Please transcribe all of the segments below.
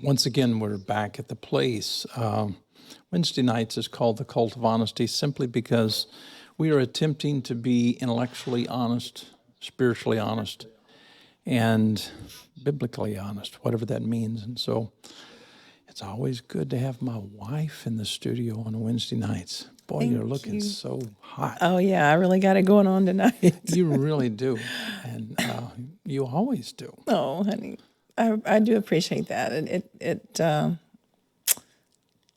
Once again, we're back at the place. Wednesday nights is called The Cult of Honesty simply because we are attempting to be intellectually honest, spiritually honest, and biblically honest, whatever that means. And so it's always good to have my wife in the studio on Wednesday nights. Boy, Thank you're looking you. so hot. Oh, yeah, I really got it going on tonight. You really do. And you always do. Oh, honey, I do appreciate that.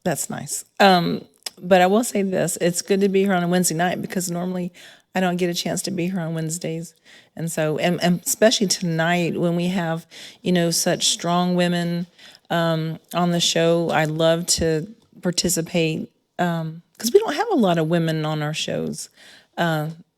That's nice. But I will say this, it's good to be here on a Wednesday night because normally I don't get a chance to be here on Wednesdays. And so, and especially tonight when we have, such strong women on the show, I love to participate because we don't have a lot of women on our shows.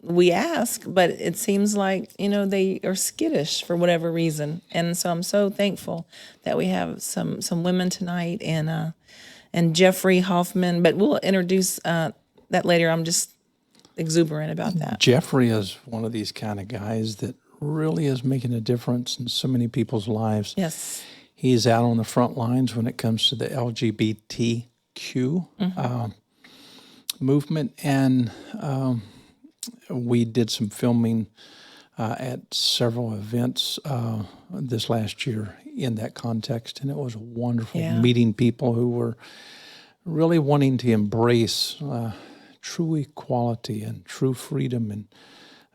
We ask, but it seems like, they are skittish for whatever reason. And so I'm so thankful that we have some women tonight and Jeffrey Hoffman, but we'll introduce that later. I'm just exuberant about that. Jeffrey is one of these kind of guys that really is making a difference in so many people's lives. Yes. He's out on the front lines when it comes to the LGBTQ movement, and we did some filming at several events this last year in that context, and it was wonderful meeting people who were really wanting to embrace true equality and true freedom and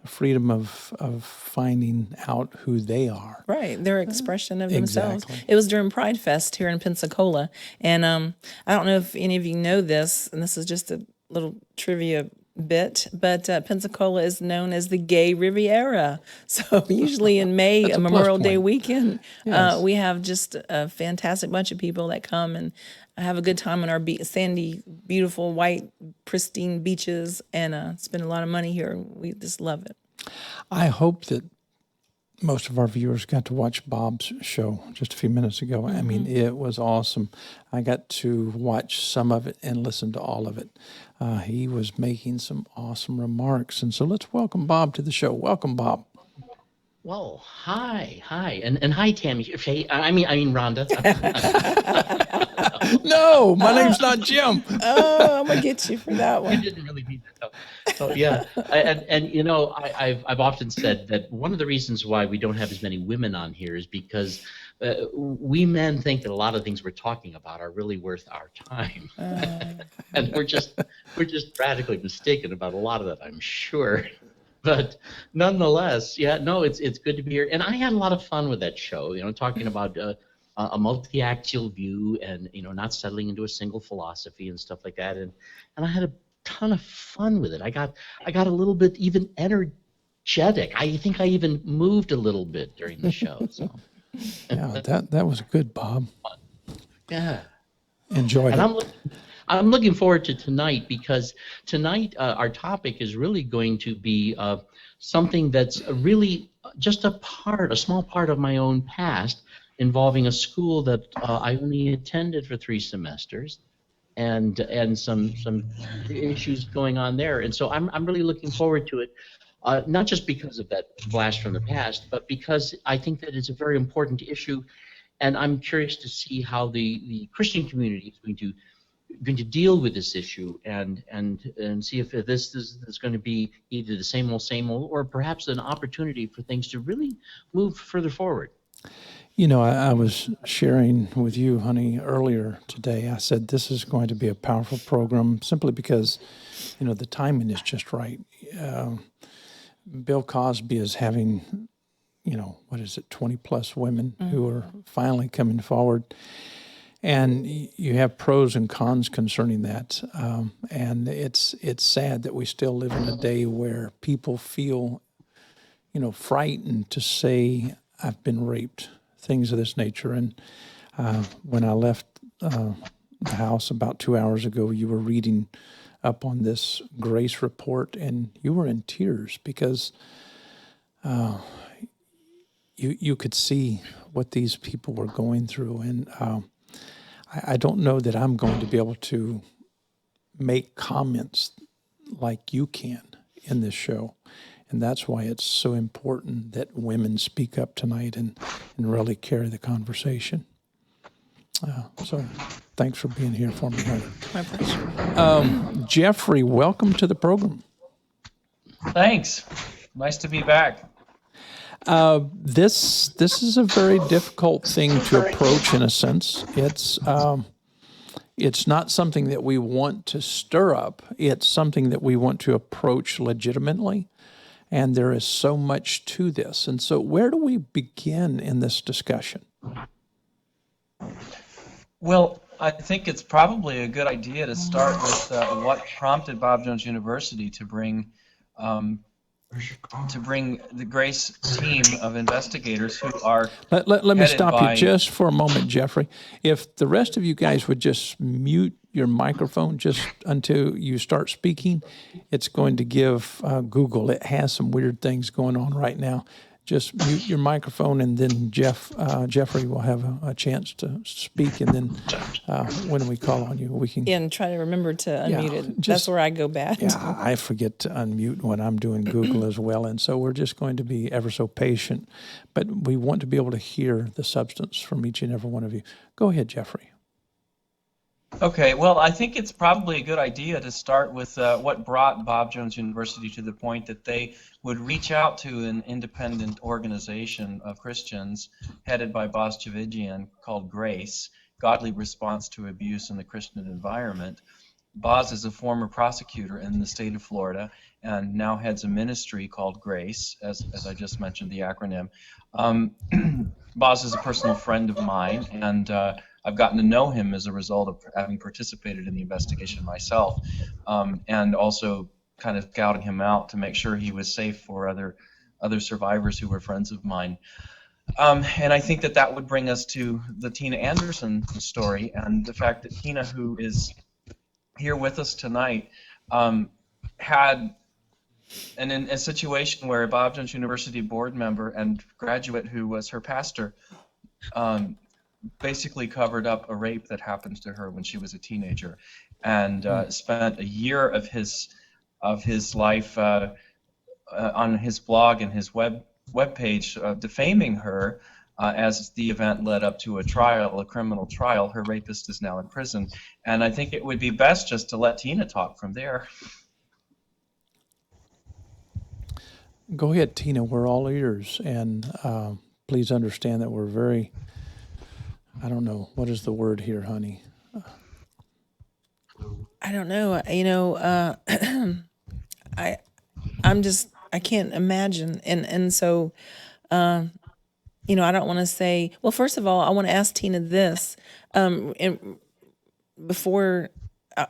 freedom of finding out who they are. Right, their expression of themselves. Exactly. It was during Pride Fest here in Pensacola, and I don't know if any of you know this, and this is just a little trivia bit, but Pensacola is known as the Gay Riviera. So usually in May, a Memorial Day weekend, Yes. we have just a fantastic bunch of people that come and have a good time on our sandy, beautiful, white, pristine beaches, and spend a lot of money here. We just love it. I hope that most of our viewers got to watch Bob's show just a few minutes ago. I mean, it was awesome. I got to watch some of it and listen to all of it. He was making some awesome remarks. And so let's welcome Bob to the show. Welcome, Bob. Well, hi, and hi, Tammy. I mean, Rhonda. No, my name's not Jim. Oh, I'm gonna get you for that You one. didn't really mean that. So yeah, I've often said that one of the reasons why we don't have as many women on here is because we men think that a lot of things we're talking about are really worth our time, and we're just radically mistaken about a lot of that, I'm sure. But nonetheless, it's good to be here, and I had a lot of fun with that show. Talking about a multi-axial view, and not settling into a single philosophy and stuff like that, and I had a ton of fun with it. I got a little bit even energetic. I think I even moved a little bit during the show. So Yeah, that was good, Bob. yeah, Enjoyed and it. I'm looking forward to tonight because tonight our topic is really going to be something that's really just a small part of my own past, involving a school that I only attended for 3 semesters, and some issues going on there. And so I'm really looking forward to it, not just because of that blast from the past, but because I think that it's a very important issue, and I'm curious to see how the Christian community is going to deal with this issue, and see if this is going to be either the same old, or perhaps an opportunity for things to really move further forward. I was sharing with you, honey, earlier today. I said this is going to be a powerful program simply because, the timing is just right. Bill Cosby is having, 20 plus women who are finally coming forward. And you have pros and cons concerning that. And it's sad that we still live in a day where people feel, frightened to say, I've been raped, things of this nature. And when I left the house about 2 hours ago, you were reading up on this grace report, and you were in tears because you could see what these people were going through. And I don't know that I'm going to be able to make comments like you can in this show. And that's why it's so important that women speak up tonight and really carry the conversation. So thanks for being here for me, honey. My pleasure. Jeffrey, welcome to the program. Thanks. Nice to be back. This is a very difficult thing to approach in a sense. It's not something that we want to stir up. It's something that we want to approach legitimately. And there is so much to this. And so where do we begin in this discussion? Well, I think it's probably a good idea to start with what prompted Bob Jones University to bring the Grace team of investigators who are Let me headed stop by- you just for a moment, Jeffrey. If the rest of you guys would just mute your microphone just until you start speaking, it's going to give Google. It has some weird things going on right now. Just mute your microphone, and then Jeffrey will have a chance to speak. And then when we call on you, we can. And try to remember to unmute it. That's just- where I go bad. Yeah, I forget to unmute when I'm doing Google as well. And so we're just going to be ever so patient. But we want to be able to hear the substance from each and every one of you. Go ahead, Jeffrey. Okay, well, I think it's probably a good idea to start with what brought Bob Jones University to the point that they would reach out to an independent organization of Christians headed by Boz Tchividjian called Grace, Godly Response to Abuse in the Christian Environment. Boz is a former prosecutor in the state of Florida and now heads a ministry called Grace, as I just mentioned the acronym. Boz is a personal friend of mine, and I've gotten to know him as a result of having participated in the investigation myself, and also kind of scouting him out to make sure he was safe for other survivors who were friends of mine. And I think that would bring us to the Tina Anderson story, and the fact that Tina, who is here with us tonight, had in a situation where a Bob Jones University board member and graduate who was her pastor basically covered up a rape that happened to her when she was a teenager, and spent a year of his life on his blog and his webpage defaming her. As the event led up to a criminal trial, her rapist is now in prison, and I think it would be best just to let Tina talk from there. Go ahead, Tina. We're all ears. And please understand that we're very, I don't know, what is the word here, honey? I don't know. I can't imagine. And so, I don't want to say, well, first of all, I want to ask Tina this, and before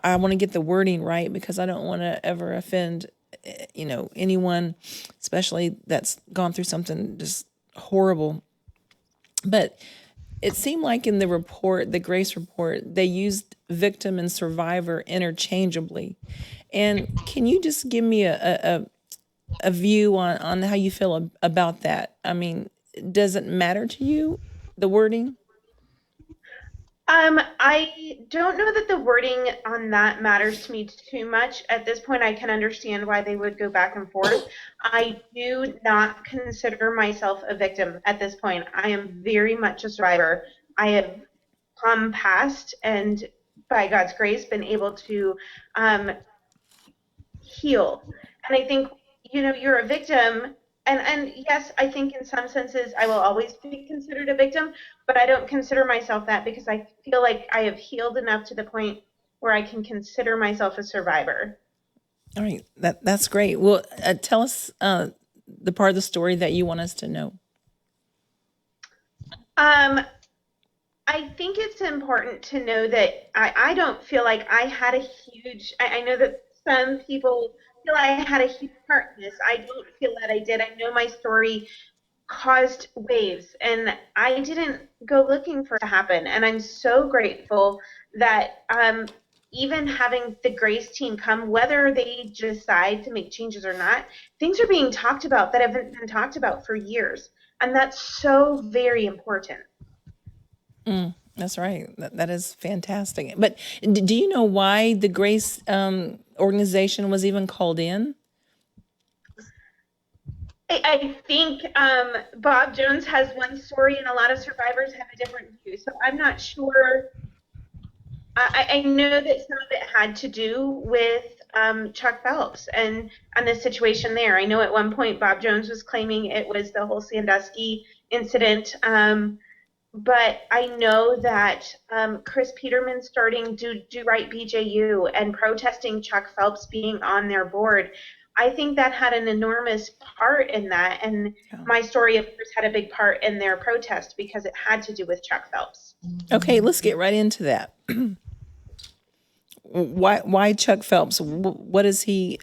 I want to get the wording right, because I don't want to ever offend, anyone, especially that's gone through something just horrible. But it seemed like in the report, the Grace report, they used victim and survivor interchangeably. And can you just give me a view on how you feel about that? I mean, does it matter to you, the wording? I don't know that the wording on that matters to me too much. At this point, I can understand why they would go back and forth. I do not consider myself a victim at this point. I am very much a survivor. I have come past and, by God's grace, been able to heal. And I think, you're a victim. And yes, I think in some senses I will always be considered a victim, but I don't consider myself that because I feel like I have healed enough to the point where I can consider myself a survivor. All right, that's great. Well, tell us the part of the story that you want us to know. I think it's important to know that I don't feel like I had a huge, I know that some people feel I had a huge part in this. I don't feel that I did. I know my story caused waves, and I didn't go looking for it to happen. And I'm so grateful that even having the Grace team come, whether they decide to make changes or not, things are being talked about that haven't been talked about for years. And that's so very important. That's right. That is fantastic. But do you know why the Grace organization was even called in? I think Bob Jones has one story, and a lot of survivors have a different view. So I'm not sure. I know that some of it had to do with Chuck Phelps and the situation there. I know at one point Bob Jones was claiming it was the whole Sandusky incident. But I know that Chris Peterman starting Do Right BJU and protesting Chuck Phelps being on their board, I think that had an enormous part in that. And Yeah. my story, of course, had a big part in their protest because it had to do with Chuck Phelps. Okay, let's get right into that. Why Chuck Phelps? What is he?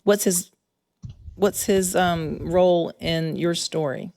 What's his role in your story?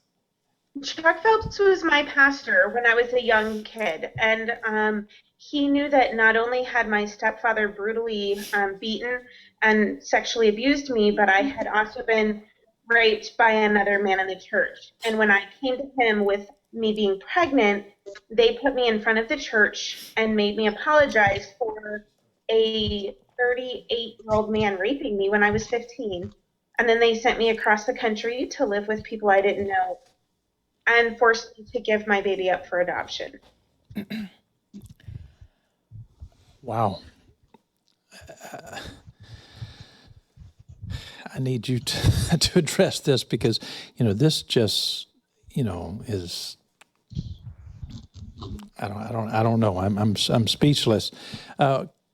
Chuck Phelps was my pastor when I was a young kid, and he knew that not only had my stepfather brutally beaten and sexually abused me, but I had also been raped by another man in the church. And when I came to him with me being pregnant, they put me in front of the church and made me apologize for a 38-year-old man raping me when I was 15. And then they sent me across the country to live with people I didn't know and forced me to give my baby up for adoption. Wow. I need you to, to address this because, this just, is, I don't know. I'm speechless.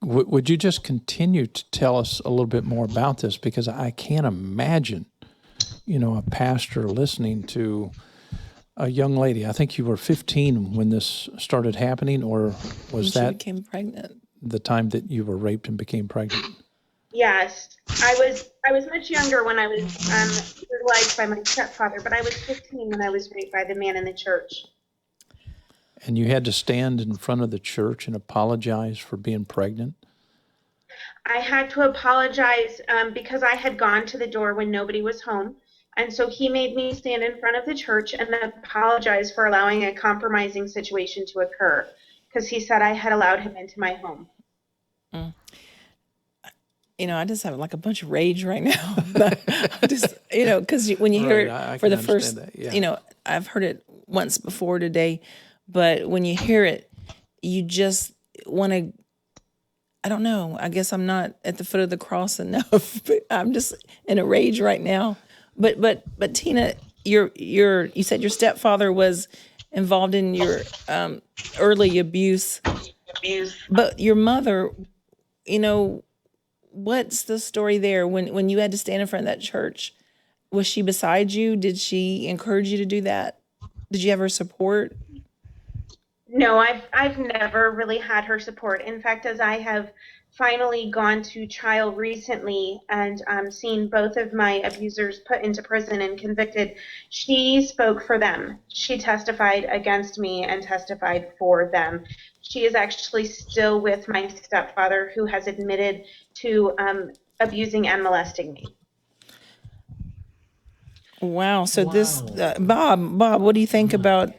Would you just continue to tell us a little bit more about this? Because I can't imagine, a pastor listening to a young lady. I think you were 15 when this started happening, or was She that became pregnant. the time that you were raped and became pregnant? Yes, I was much younger when I was brutalized by my stepfather, but I was 15 when I was raped by the man in the church. And you had to stand in front of the church and apologize for being pregnant? I had to apologize because I had gone to the door when nobody was home. And so he made me stand in front of the church and apologize for allowing a compromising situation to occur because he said I had allowed him into my home. I just have like a bunch of rage right now. Just, because when you hear Right, it for can the first, understand that, yeah. I've heard it once before today, but when you hear it, you just want to, I don't know, I guess I'm not at the foot of the cross enough, but I'm just in a rage right now. But Tina, you said your stepfather was involved in your early abuse, but your mother, what's the story there when you had to stand in front of that church? Was she beside you? Did she encourage you to do that? Did you have her support? No, I've never really had her support. In fact, as I have finally gone to trial recently and seen both of my abusers put into prison and convicted, she spoke for them. She testified against me and testified for them. She is actually still with my stepfather, who has admitted to abusing and molesting me. Wow. So this, Wow. Bob, what do you think about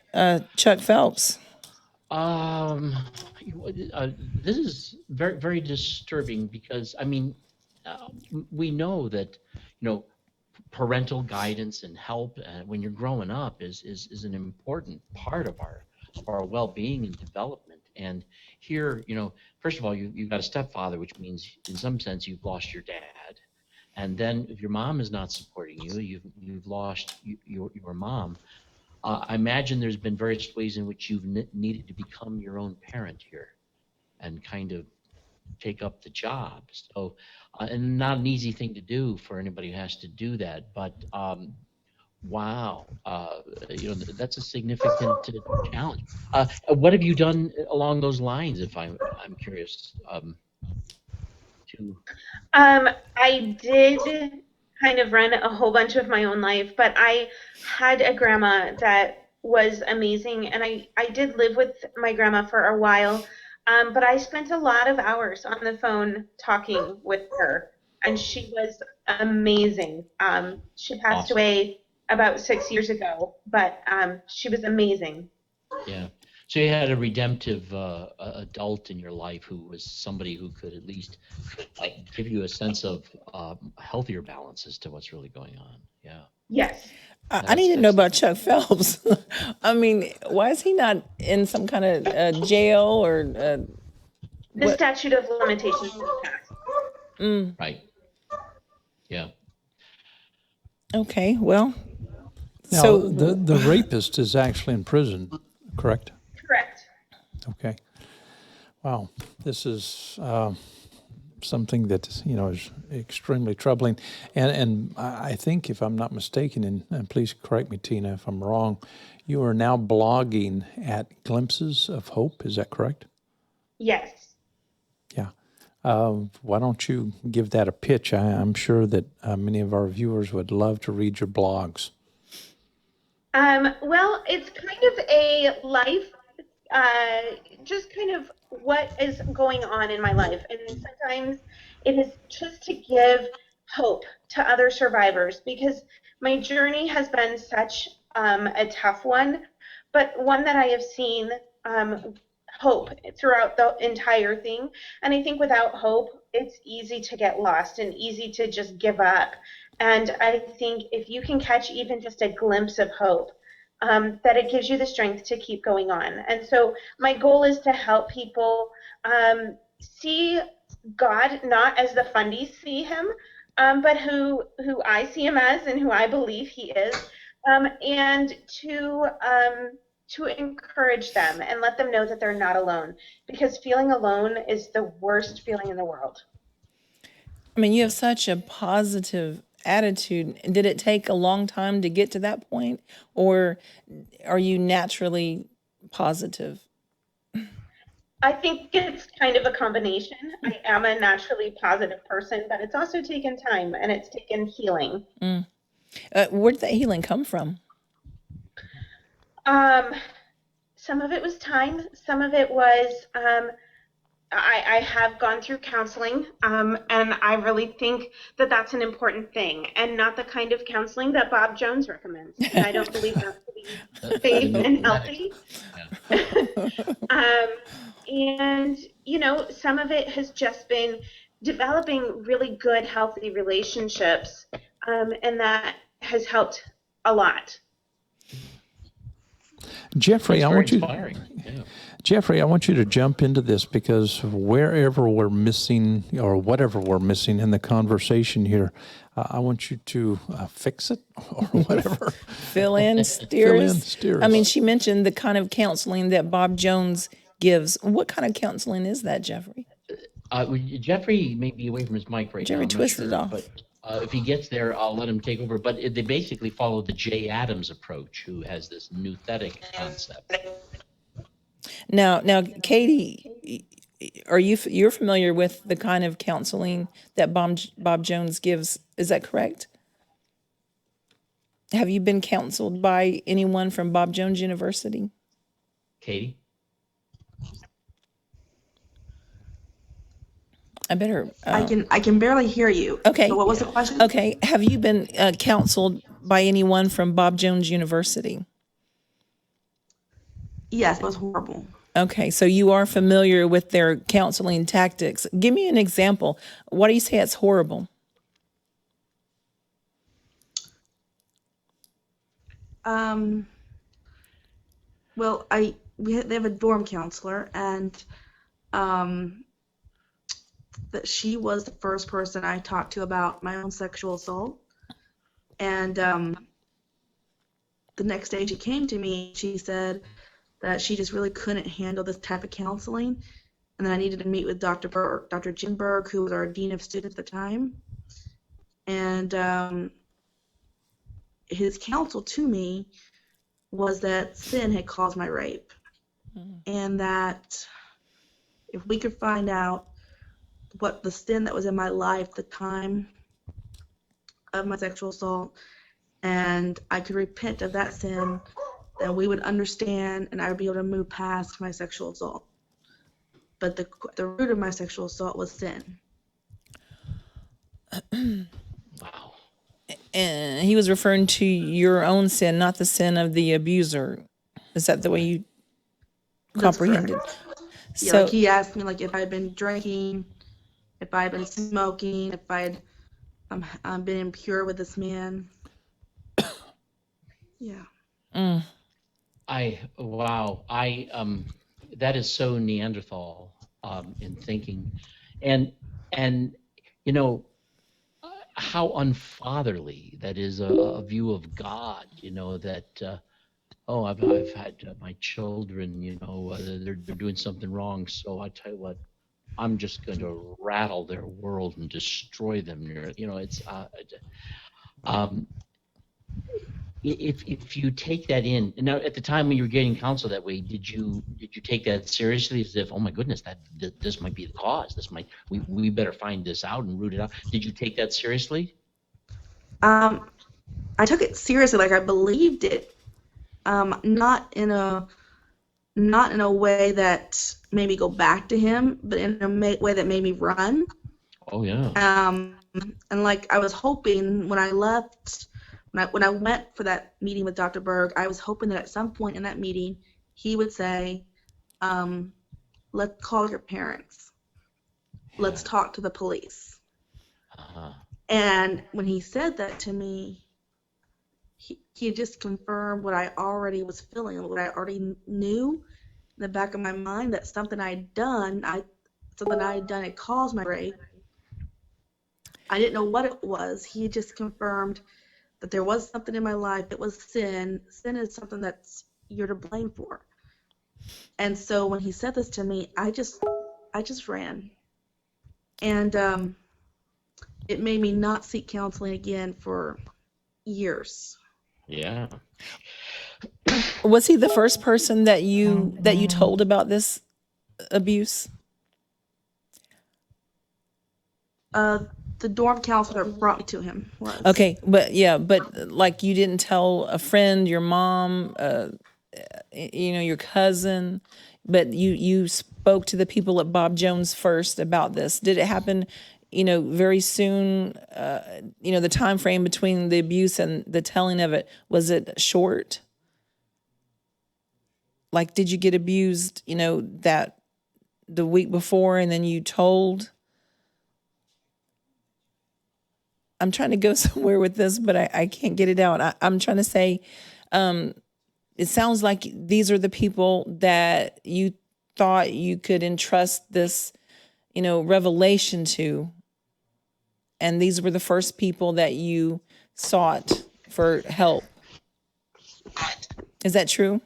Chuck Phelps? Um, this is very, very disturbing because we know that parental guidance and help when you're growing up is an important part of our well-being and development. And here, first of all, you've got a stepfather, which means in some sense you've lost your dad. And then if your mom is not supporting you, you've lost your mom. I imagine there's been various ways in which you've needed to become your own parent here and kind of take up the job. So, and not an easy thing to do for anybody who has to do that. But wow, that's a significant challenge. What have you done along those lines? If I'm curious. To I did kind of run a whole bunch of my own life, but I had a grandma that was amazing, and I did live with my grandma for a while, but I spent a lot of hours on the phone talking with her, and she was amazing. She passed awesome. away about 6 years ago, but she was amazing. Yeah. So you had a redemptive adult in your life who was somebody who could at least give you a sense of healthier balance as to what's really going on. Yeah. Yes. I need to know about Chuck Phelps. I mean, why is he not in some kind of jail or The what? statute of limitations has passed. Right. Yeah. Okay, well, Now, so the rapist is actually in prison, correct? Correct. Okay. Wow. This is something that, is extremely troubling. And I think, if I'm not mistaken, and please correct me, Tina, if I'm wrong, you are now blogging at Glimpses of Hope. Is that correct? Yes. Yeah. Why don't you give that a pitch? I'm sure that many of our viewers would love to read your blogs. Well, it's kind of a life, just kind of what is going on in my life. And sometimes it is just to give hope to other survivors because my journey has been such a tough one, but one that I have seen hope throughout the entire thing. And I think without hope, it's easy to get lost and easy to just give up. And I think if you can catch even just a glimpse of hope, that it gives you the strength to keep going on. And so my goal is to help people see God not as the fundies see him, but who I see him as and who I believe he is, and to encourage them and let them know that they're not alone, because feeling alone is the worst feeling in the world. I mean, you have such a positive attitude. Did it take a long time to get to that point, or are you naturally positive? I think it's kind of a combination. I am a naturally positive person, but it's also taken time and it's taken healing. Where did that healing come from? Some of it was time. Some of it was I have gone through counseling, and I really think that that's an important thing, and not the kind of counseling that Bob Jones recommends. And I don't believe that's to be safe and healthy. And some of it has just been developing really good, healthy relationships, and that has helped a lot. Jeffrey, That's I very want you. inspiring. Yeah. Jeffrey, I want you to jump into this, because wherever we're missing or whatever we're missing in the conversation here, I want you to fix it or whatever. Fill in, steer Fill in, us. steer I mean, us. she mentioned the kind of counseling that Bob Jones gives. What kind of counseling is that, Jeffrey? Jeffrey may be away from his mic right Jeffrey now. I'm not twisted sure, off. but if he gets there, I'll let him take over. But they basically follow the Jay Adams approach, who has this nouthetic concept. Now, Katie, you're familiar with the kind of counseling that Bob Jones gives? Is that correct? Have you been counseled by anyone from Bob Jones University? Katie? I better. I can barely hear you. Okay. So what was the question? Okay. Have you been counseled by anyone from Bob Jones University? Yes, it was horrible. Okay, so you are familiar with their counseling tactics. Give me an example. Why do you say it's horrible? Well, they have a dorm counselor, and that she was the first person I talked to about my own sexual assault. And the next day she came to me, she said that she just really couldn't handle this type of counseling, and that I needed to meet with Dr. Berg, Dr. Jim Berg, who was our dean of students at the time. And his counsel to me was that sin had caused my rape, and that if we could find out what the sin that was in my life at the time of my sexual assault, and I could repent of that sin, then we would understand and I would be able to move past my sexual assault. But the root of my sexual assault was sin. Wow. And he was referring to your own sin, not the sin of the abuser. Is that the way you comprehended? Yeah, So like he asked me, like, if I'd been drinking, if I'd been smoking, if I'd been impure with this man. Yeah. Wow, that is so Neanderthal in thinking, and and you know how unfatherly that is a view of God. That oh, I've had my children. They're doing something wrong, so I tell you what, I'm just going to rattle their world and destroy them. It's um, if you take that in now at the time when you were getting counsel that way, did you take that seriously as if, oh my goodness, this might be the cause, we better find this out and root it out? Did you take that seriously? Um, I took it seriously, like I believed it. Not in a way that made me go back to him, but in a way that made me run. Oh yeah. And like I was hoping when I left, when I went for that meeting with Dr. Berg, I was hoping that at some point in that meeting, he would say, "Let's call your parents. Let's Yeah. talk to the police." Uh-huh. And when he said that to me, he just confirmed what I already was feeling, what I already knew in the back of my mind, that something I'd done, had caused my rape. I didn't know what it was. He just confirmed that there was something in my life. It was sin. Sin is something that's you're to blame for. And so when he said this to me, I just ran, and it made me not seek counseling again for years. Yeah. Was he the first person that you told about this abuse? The dorm counselor that brought me to him was. Okay, but like you didn't tell a friend, your mom, your cousin, but you spoke to the people at Bob Jones first about this. Did it happen, very soon? The time frame between the abuse and the telling of it, was it short? Like, did you get abused, that the week before and then you told? I'm trying to go somewhere with this, but I can't get it out. I'm trying to say, it sounds like these are the people that you thought you could entrust this, revelation to. And these were the first people that you sought for help. Is that true?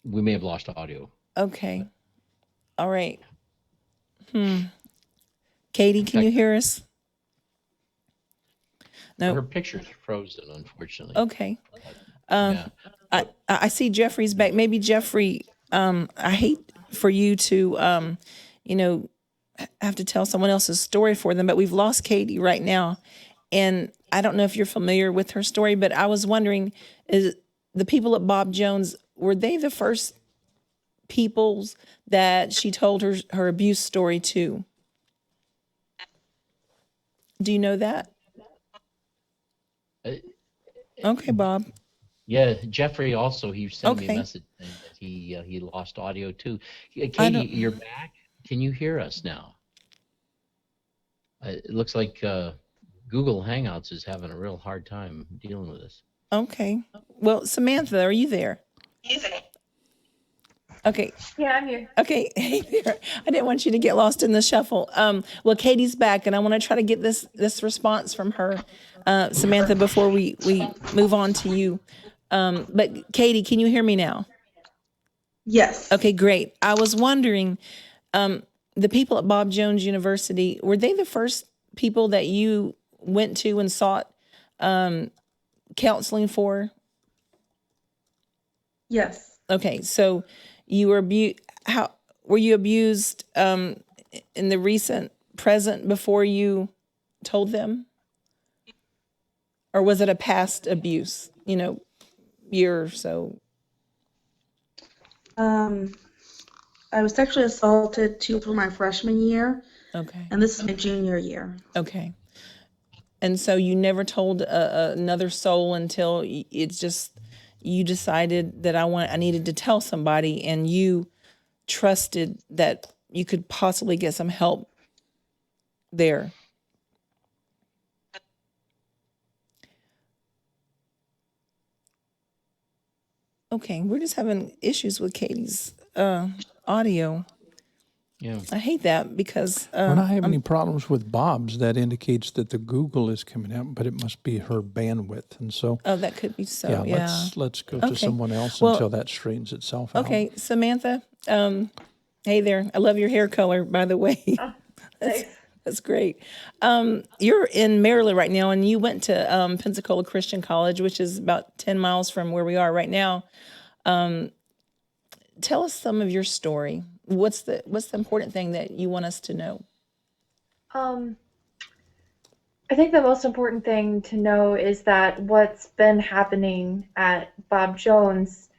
We may have lost audio. Okay. All right. Katie, can you hear us? Her No. picture's frozen, unfortunately. Okay. Yeah. I see Jeffrey's back. Maybe Jeffrey, I hate for you to, have to tell someone else's story for them, but we've lost Katie right now. And I don't know if you're familiar with her story, but I was wondering, is the people at Bob Jones, were they the first peoples that she told her abuse story to? Do you know that? Uh, Okay, Bob. Yeah, Jeffrey also, he sent me a Okay. message saying that he lost audio too. I Katie, don't. you're back. Can you hear us now? It looks like Google Hangouts is having a real hard time dealing with this. Okay. Well, Samantha, are you there? Okay. Yeah, I'm here. Okay. Hey there. I didn't want you to get lost in the shuffle. Well, Katie's back, and I want to try to get this response from her, Samantha, before we move on to you. But Katie, can you hear me now? Yes. Okay, great. I was wondering, the people at Bob Jones University, were they the first people that you went to and sought counseling for? Yes. Okay, so you were how were you abused in the recent present before you told them? Or was it a past abuse, year or so? I was sexually assaulted through my freshman year, Okay. and this is my junior year. Okay. And so you never told another soul until it's just you decided that I needed to tell somebody, and you trusted that you could possibly get some help there. Okay, we're just having issues with Katie's audio. Yeah. I hate that because We're not having any problems with Bob's. That indicates that the Google is coming out, but it must be her bandwidth. And so, that could be so. Yeah. let's go to Okay. someone else Well, until that straightens itself out. Okay, Samantha. Hey there. I love your hair color, by the way. That's great. You're in Maryland right now, and you went to Pensacola Christian College, which is about 10 miles from where we are right now. Tell us some of your story. What's the important thing that you want us to know? I think the most important thing to know is that what's been happening at Bob Jones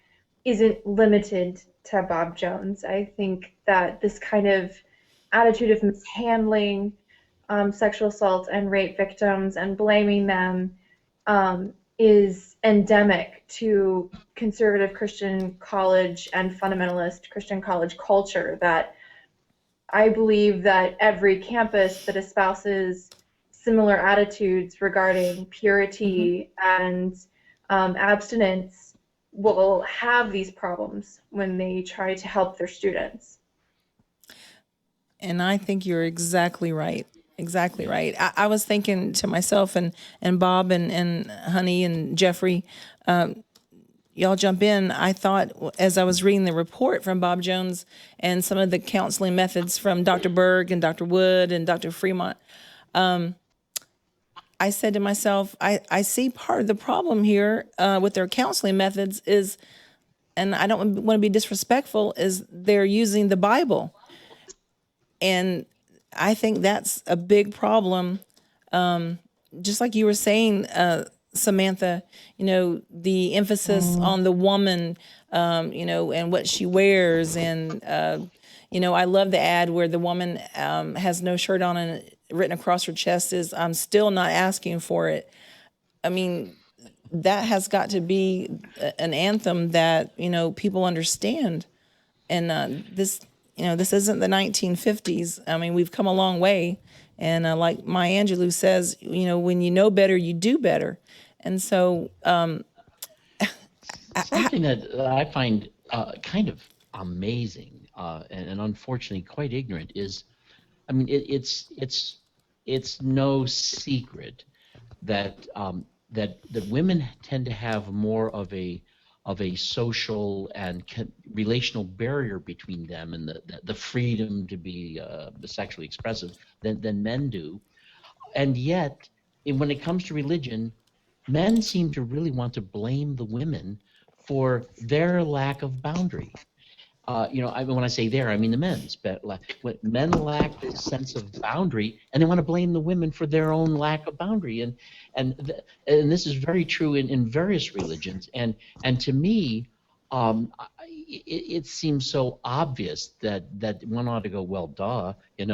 isn't limited to Bob Jones. I think that this kind of attitude of mishandling sexual assault and rape victims and blaming them is endemic to conservative Christian college and fundamentalist Christian college culture, that I believe that every campus that espouses similar attitudes regarding purity and abstinence will have these problems when they try to help their students. And I think you're exactly right. Exactly right. I was thinking to myself, and Bob and Honey and Jeffrey, y'all jump in. I thought as I was reading the report from Bob Jones and some of the counseling methods from Dr. Berg and Dr. Wood and Dr. Fremont, I said to myself, I see part of the problem here with their counseling methods is, and I don't want to be disrespectful, is they're using the Bible. And I think that's a big problem. Just like you were saying, Samantha, the emphasis on the woman, and what she wears. And, I love the ad where the woman has no shirt on and written across her chest is, "I'm still not asking for it." I mean, that has got to be an anthem that, people understand. And this isn't the 1950s. I mean, we've come a long way. And like Maya Angelou says, when you know better, you do better. And so Something that I find kind of amazing and unfortunately quite ignorant is, I mean, it's no secret that that women tend to have more of a social and relational barrier between them and the freedom to be sexually expressive than men do. And yet, when it comes to religion, men seem to really want to blame the women for their lack of boundary. When I say there, I mean the men's. But when men lack this sense of boundary, and they want to blame the women for their own lack of boundary, and this is very true in various religions. And to me, it seems so obvious that one ought to go, well, duh, and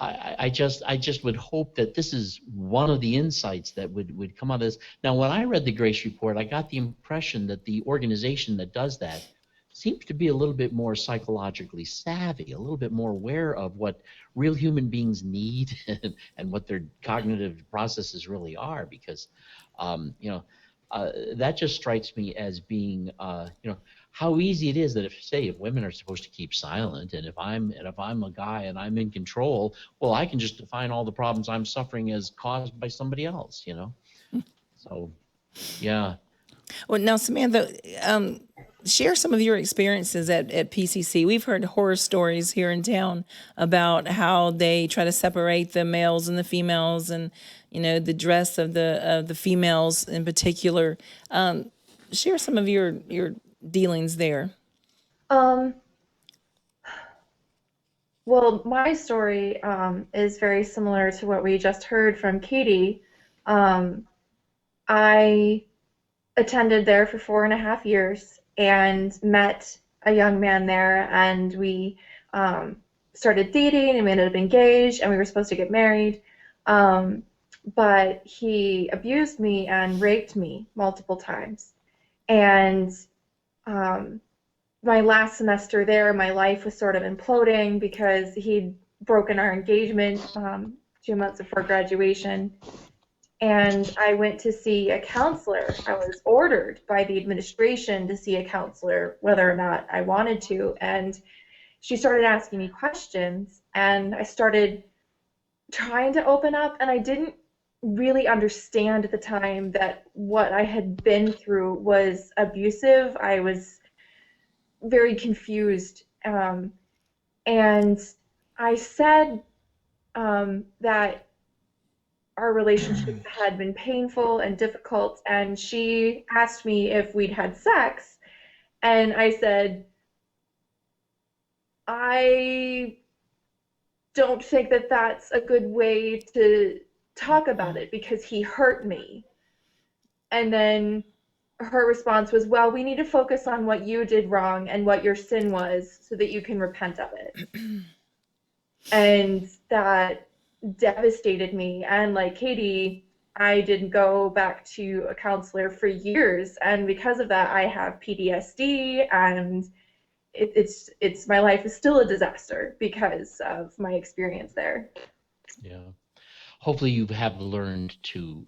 I just would hope that this is one of the insights that would come out of this. Now, when I read the Grace Report, I got the impression that the organization that does that seems to be a little bit more psychologically savvy, a little bit more aware of what real human beings need and what their cognitive processes really are, because that just strikes me as being how easy it is that if women are supposed to keep silent, and if I'm a guy and I'm in control, well, I can just define all the problems I'm suffering as caused by somebody else, So, yeah. Well, now, Samantha, share some of your experiences at PCC. We've heard horror stories here in town about how they try to separate the males and the females, and the dress of the females in particular. Share some of your dealings there. Well, my story is very similar to what we just heard from Katie. I attended there for 4.5 years and met a young man there, and we started dating, and we ended up engaged, and we were supposed to get married. But he abused me and raped me multiple times. And my last semester there, my life was sort of imploding because he'd broken our engagement 2 months before graduation. And I went to see a counselor. I was ordered by the administration to see a counselor, whether or not I wanted to. And she started asking me questions, and I started trying to open up, and I didn't really understand at the time that what I had been through was abusive. I was very confused. And I said that our relationship had been painful and difficult, and she asked me if we'd had sex, and I said, I don't think that that's a good way to talk about it because he hurt me. And then her response was, well, we need to focus on what you did wrong and what your sin was so that you can repent of it. And that devastated me. And like Katie, I didn't go back to a counselor for years. And because of that, I have PTSD, and it's my life is still a disaster because of my experience there. Yeah. Hopefully you have learned to,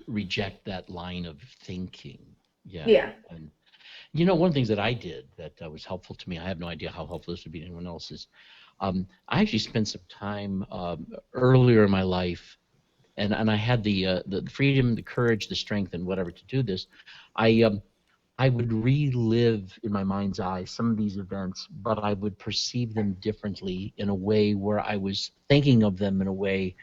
reject that line of thinking. Yeah. Yeah. And one of the things that I did that was helpful to me, I have no idea how helpful this would be to anyone else, is I actually spent some time earlier in my life, and I had the freedom, the courage, the strength, and whatever to do this. I would relive in my mind's eye some of these events, but I would perceive them differently in a way where I was thinking of them in a way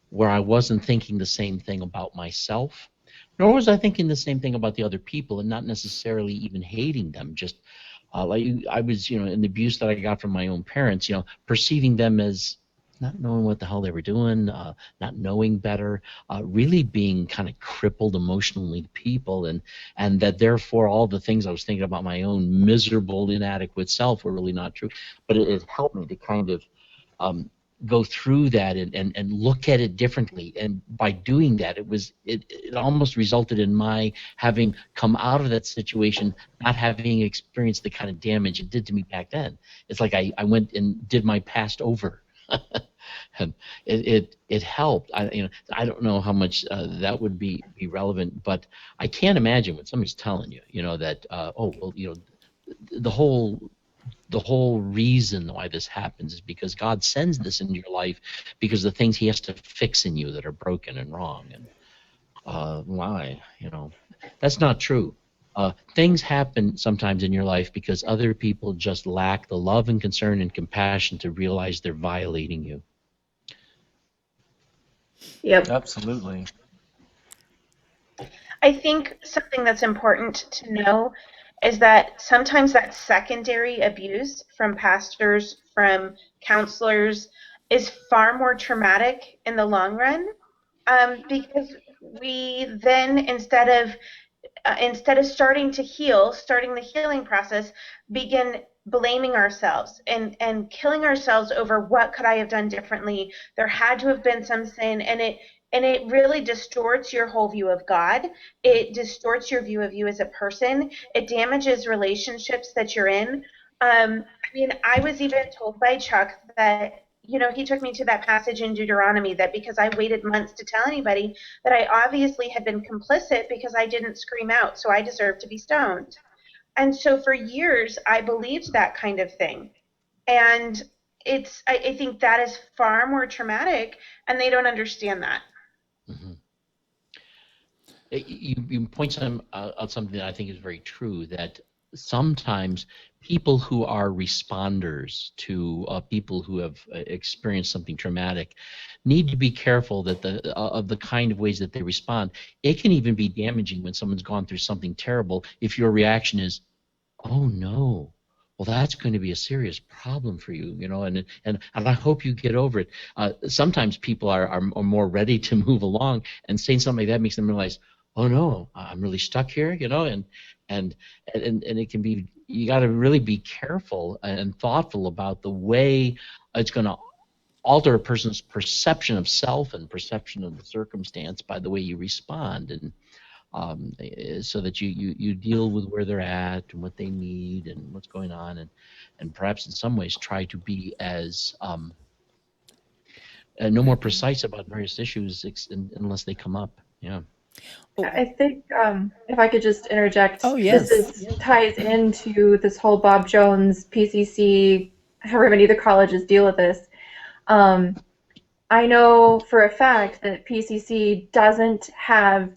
where I wasn't thinking the same thing about myself, nor was I thinking the same thing about the other people, and not necessarily even hating them. Just like I was, in the abuse that I got from my own parents, perceiving them as not knowing what the hell they were doing, not knowing better, really being kind of crippled emotionally people, and that therefore all the things I was thinking about my own miserable, inadequate self were really not true. But it helped me to kind of go through that and look at it differently. And by doing that, it almost resulted in my having come out of that situation not having experienced the kind of damage it did to me back then. It's like I went and did my past over. And it helped. I don't know how much that would be relevant, but I can't imagine when somebody's telling you, that the whole reason why this happens is because God sends this into your life because the things He has to fix in you that are broken and wrong. And why? That's not true. Things happen sometimes in your life because other people just lack the love and concern and compassion to realize they're violating you. Yep. Absolutely. I think something that's important to know is that sometimes that secondary abuse from pastors, from counselors, is far more traumatic in the long run, because we then, instead of starting to heal, starting the healing process, begin blaming ourselves and killing ourselves over what could I have done differently. There had to have been some sin, and it really distorts your whole view of God. It distorts your view of you as a person. It damages relationships that you're in. I was even told by Chuck that, he took me to that passage in Deuteronomy that because I waited months to tell anybody, that I obviously had been complicit because I didn't scream out, so I deserved to be stoned. And so for years, I believed that kind of thing. And I think that is far more traumatic, and they don't understand that. Mm-hmm. You point out something that I think is very true, that sometimes people who are responders to people who have experienced something traumatic need to be careful that of the kind of ways that they respond. It can even be damaging when someone's gone through something terrible if your reaction is, oh no, well that's going to be a serious problem for you, and I hope you get over it. Sometimes people are more ready to move along, and saying something like that makes them realize, oh no, I'm really stuck here, and it can be, you got to really be careful and thoughtful about the way it's going to alter a person's perception of self and perception of the circumstance by the way you respond. And so that you deal with where they're at and what they need and what's going on, and perhaps in some ways try to be as no more precise about various issues unless they come up. Yeah. I think if I could just interject, Oh, this yes. is ties into this whole Bob Jones, PCC, however many of the colleges deal with this. Um, I know for a fact that PCC doesn't have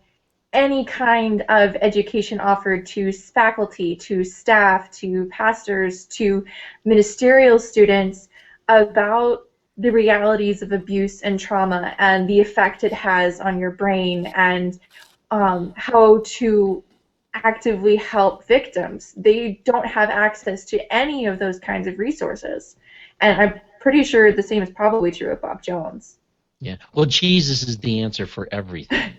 any kind of education offered to faculty, to staff, to pastors, to ministerial students about the realities of abuse and trauma and the effect it has on your brain, and how to actively help victims. They don't have access to any of those kinds of resources. And I'm pretty sure the same is probably true of Bob Jones. Yeah. Well, Jesus is the answer for everything,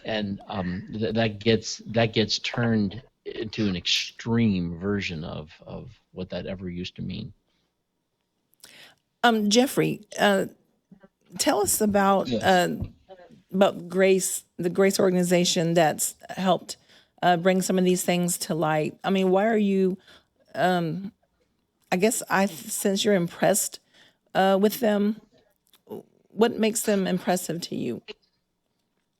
and that gets turned into an extreme version of what that ever used to mean. Jeffrey, tell us about Yes. Grace, the Grace organization that's helped bring some of these things to light. I mean, why are you? I guess I since you're impressed with them. What makes them impressive to you?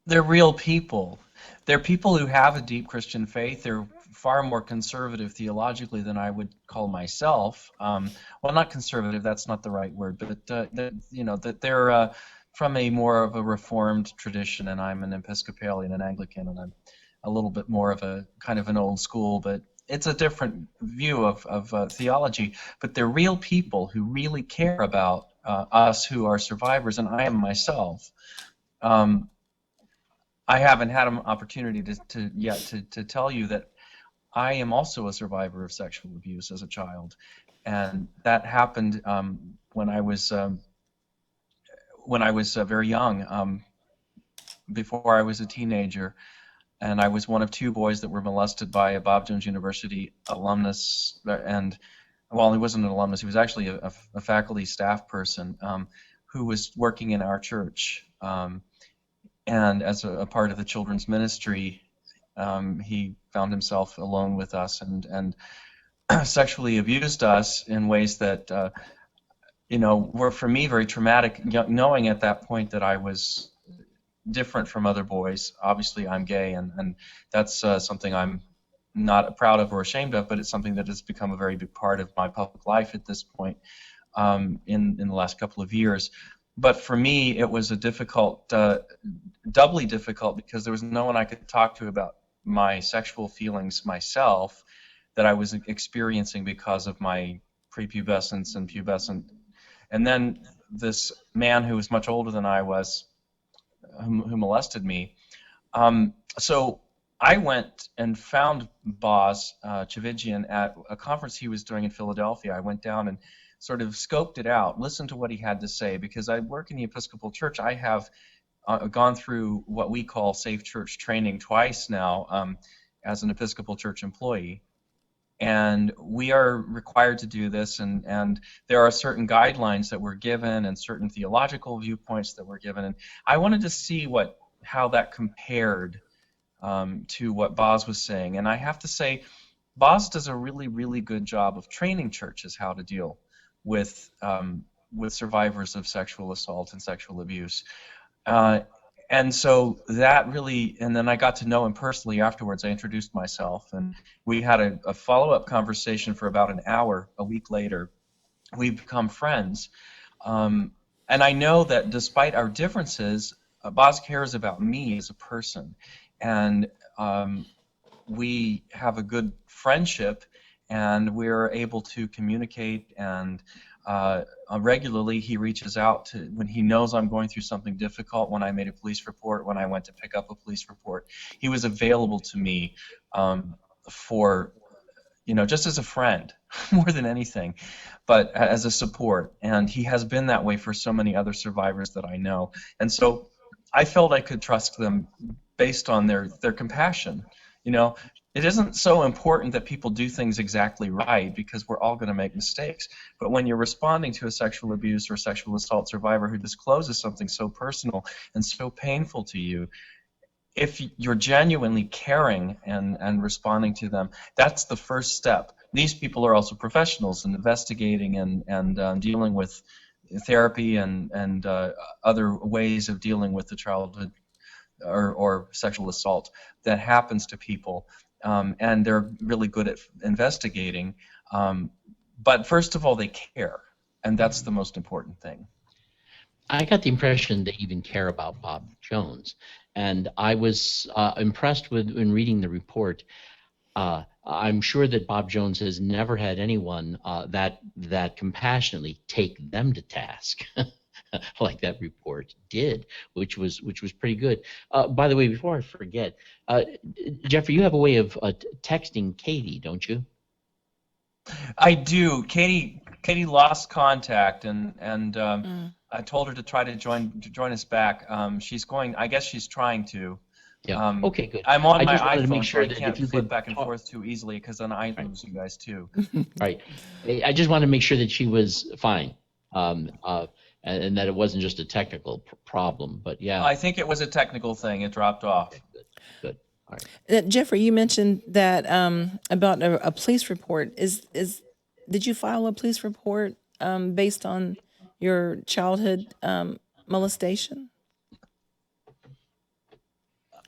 They're real people. They're people who have a deep Christian faith. They're far more conservative theologically than I would call myself. Well, not conservative, that's not the right word, but that they're from a more of a Reformed tradition, and I'm an Episcopalian and Anglican, and I'm a little bit more of a kind of an old school, but it's a different view of theology. But they're real people who really care about us who are survivors, and I am myself. I haven't had an opportunity to tell you that I am also a survivor of sexual abuse as a child, and that happened when I was very young, before I was a teenager, and I was one of two boys that were molested by a Bob Jones University alumnus, and well, he wasn't an alumnus; he was actually a faculty staff person who was working in our church. And as a part of the children's ministry, he found himself alone with us and sexually abused us in ways that were for me very traumatic. Knowing at that point that I was different from other boys. Obviously, I'm gay, and that's something I'm not proud of or ashamed of, but it's something that has become a very big part of my public life at this point in the last couple of years. But for me, it was a difficult, doubly difficult, because there was no one I could talk to about my sexual feelings myself that I was experiencing because of my prepubescence and pubescent. And then this man who was much older than I was, who molested me. So I went and found Boz Chivijian at a conference he was doing in Philadelphia. I went down and sort of scoped it out, listened to what he had to say, because I work in the Episcopal Church. I have gone through what we call Safe Church training twice now as an Episcopal Church employee. And we are required to do this, and there are certain guidelines that we're given and certain theological viewpoints that we're given. And I wanted to see how that compared to what Boz was saying. And I have to say, Boz does a really, really good job of training churches how to deal with survivors of sexual assault and sexual abuse. And so that really, and then I got to know him personally afterwards. I introduced myself, and we had a follow-up conversation for about an hour a week later. We've become friends. And I know that despite our differences, Boz cares about me as a person. And we have a good friendship, and we're able to communicate, and regularly he reaches out to when he knows I'm going through something difficult. When I made a police report, when I went to pick up a police report, he was available to me for, just as a friend more than anything, but as a support. And he has been that way for so many other survivors that I know. And so I felt I could trust them based on their compassion. It isn't so important that people do things exactly right, because we're all going to make mistakes. But when you're responding to a sexual abuse or sexual assault survivor who discloses something so personal and so painful to you, if you're genuinely caring and responding to them, that's the first step. These people are also professionals in investigating and dealing with therapy and other ways of dealing with the childhood or sexual assault that happens to people, and they're really good at investigating. But first of all, they care, and that's the most important thing. I got the impression they even care about Bob Jones, and I was impressed with in reading the report. I'm sure that Bob Jones has never had anyone that compassionately take them to task, like that report did, which was pretty good. By the way, before I forget, Jeffrey, you have a way of texting Katie, don't you? I do. Katie lost contact, and I told her to try to join us back. She's going. I guess she's trying to. Yeah. Okay, good. I'm on I my just wanted to make iPhone, so sure I that can't if you flip could back and talk, forth too easily, because then I lose you guys too. right. I just wanted to make sure that she was fine, and that it wasn't just a technical problem. But yeah. I think it was a technical thing. It dropped off. Okay, good. All right. Jeffrey, you mentioned that about a police report. Did you file a police report based on your childhood molestation?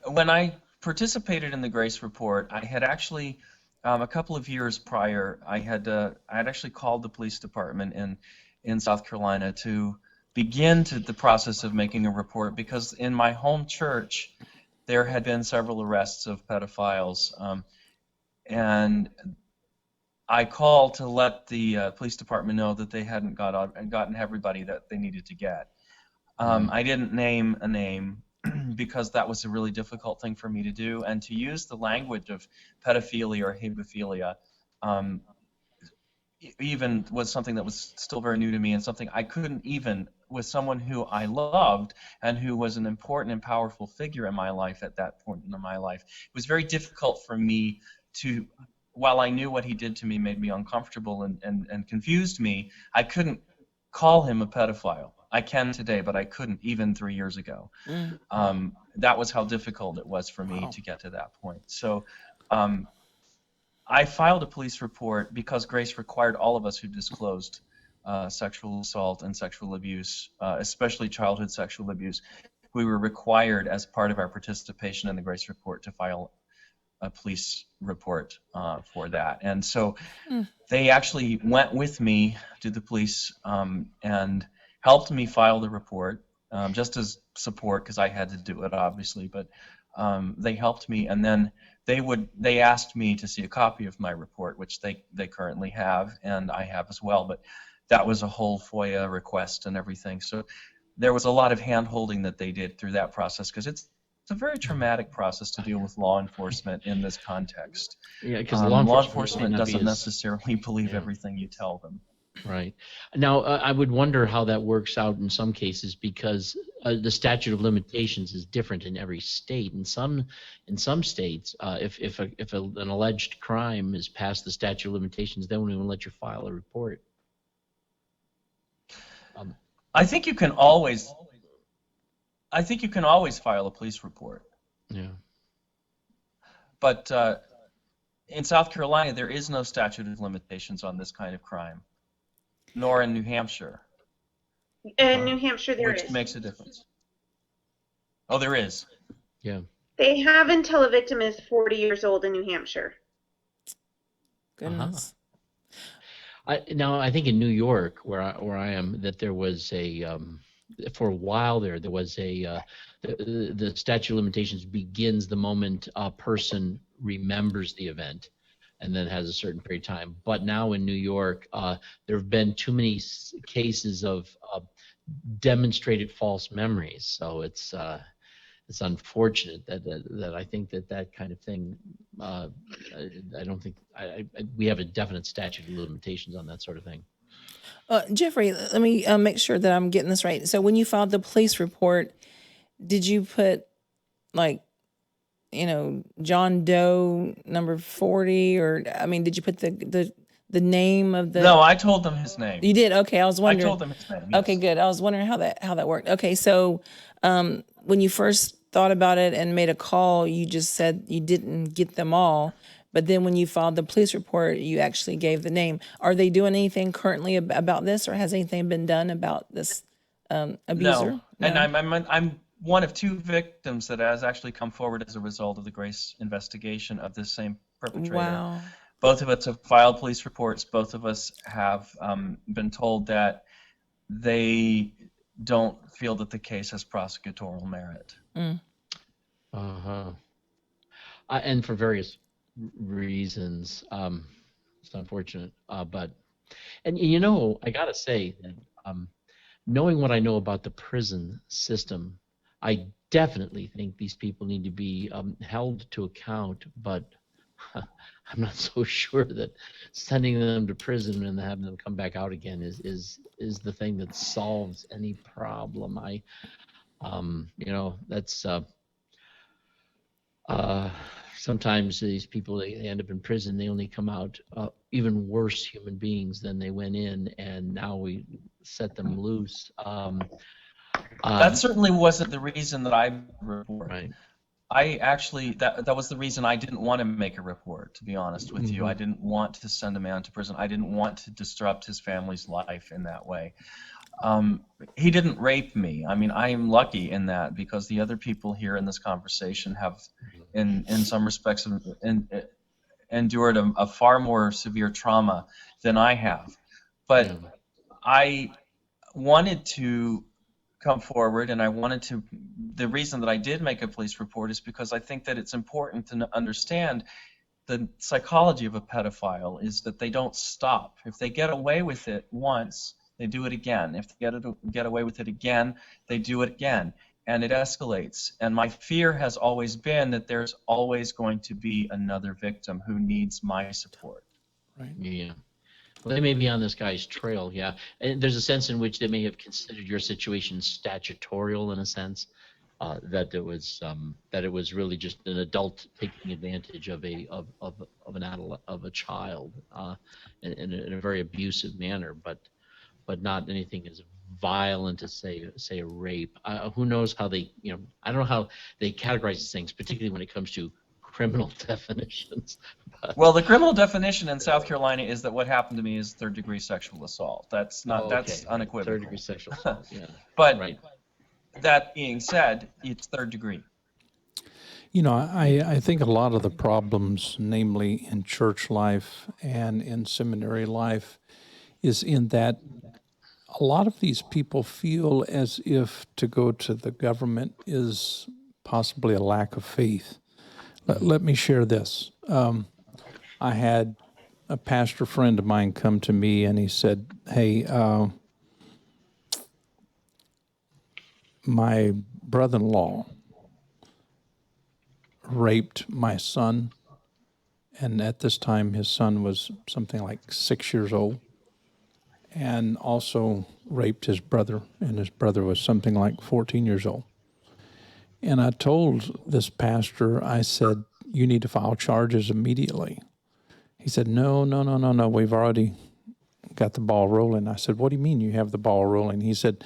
When I participated in the Grace Report, I had actually a couple of years prior, I had actually called the police department in South Carolina to begin the process of making a report, because in my home church there had been several arrests of pedophiles, and I called to let the police department know that they hadn't gotten everybody that they needed to get. I didn't name a name because that was a really difficult thing for me to do, and to use the language of pedophilia or hebephilia even was something that was still very new to me, and something I couldn't even, with someone who I loved and who was an important and powerful figure in my life at that point in my life. It was very difficult for me to, while I knew what he did to me made me uncomfortable and confused me, I couldn't call him a pedophile. I can today, but I couldn't even 3 years ago. That was how difficult it was for me to get to that point. So I filed a police report because Grace required all of us who disclosed sexual assault and sexual abuse, especially childhood sexual abuse. We were required, as part of our participation in the Grace report, to file a police report for that. And so they actually went with me to the police and helped me file the report, just as support, because I had to do it, obviously. But they helped me, and then they asked me to see a copy of my report, which they currently have, and I have as well. But that was a whole FOIA request and everything. So there was a lot of hand-holding that they did through that process, because it's a very traumatic process to deal with law enforcement in this context. Yeah, because law law enforcement doesn't necessarily believe everything you tell them. Right. Now, I would wonder how that works out in some cases, because the statute of limitations is different in every state. In some states, if an alleged crime is past the statute of limitations, they won't even let you file a report. I think you can always file a police report. Yeah. But in South Carolina, there is no statute of limitations on this kind of crime, nor in New Hampshire. In New Hampshire, there is. Which makes a difference. Oh, there is. Yeah. They have until a victim is 40 years old in New Hampshire. Goodness. Now, I think in New York, where I am, that there was for a while there was the statute of limitations begins the moment a person remembers the event, and then has a certain period of time. But now in New York, there have been too many cases of demonstrated false memories. So it's unfortunate that I think that kind of thing. I don't think we have a definite statute of limitations on that sort of thing. Jeffrey, let me make sure that I'm getting this right. So when you filed the police report, did you put John Doe number 40, or did you put the name of the? No, I told them his name. You did? Okay, I was wondering. I told them his name. Yes. Okay, good. I was wondering how that worked. Okay, so when you first thought about it and made a call, you just said you didn't get them all. But then when you filed the police report, you actually gave the name. Are they doing anything currently about this, or has anything been done about this abuser? No, and I'm one of two victims that has actually come forward as a result of the Grace investigation of this same perpetrator. Wow. Both of us have filed police reports. Both of us have been told that they don't feel that the case has prosecutorial merit. Uh-huh. And for various reasons. It's unfortunate, but you know, I gotta say that knowing what I know about the prison system, I definitely think these people need to be held to account. But I'm not so sure that sending them to prison and having them come back out again is the thing that solves any problem. You know, that's sometimes these people, they end up in prison, they only come out even worse human beings than they went in, and now we set them loose. That certainly wasn't the reason that I reported. Right. I actually, that was the reason I didn't want to make a report, to be honest with you. I didn't want to send a man to prison. I didn't want to disrupt his family's life in that way. He didn't rape me. I mean, I am lucky in that, because the other people here in this conversation have, in some respects, endured a far more severe trauma than I have. But Yeah. I wanted to come forward, and the reason that I did make a police report is because I think that it's important to understand the psychology of a pedophile is that they don't stop. If they get away with it once, they do it again. If they get away with it again, they do it again, and it escalates. And my fear has always been that there's always going to be another victim who needs my support. Right. Yeah. Well, they may be on this guy's trail, yeah. And there's a sense in which they may have considered your situation statutorial, in a sense, that it was really just an adult taking advantage of a child in a very abusive manner, but not anything as violent as say a rape. Who knows how they, I don't know how they categorize these things, particularly when it comes to criminal definitions. Well, the criminal definition in South Carolina is that what happened to me is third-degree sexual assault. That's unequivocal. Third-degree sexual assault, yeah. But right. That being said, it's third degree. You know, I think a lot of the problems, namely in church life and in seminary life, is in that a lot of these people feel as if to go to the government is possibly a lack of faith. Let me share this. I had a pastor friend of mine come to me and he said, hey, my brother-in-law raped my son, and at this time his son was something like 6 years old, and also raped his brother, and his brother was something like 14 years old. And I told this pastor, I said, you need to file charges immediately. He said, no, we've already got the ball rolling. I said, what do you mean you have the ball rolling? He said,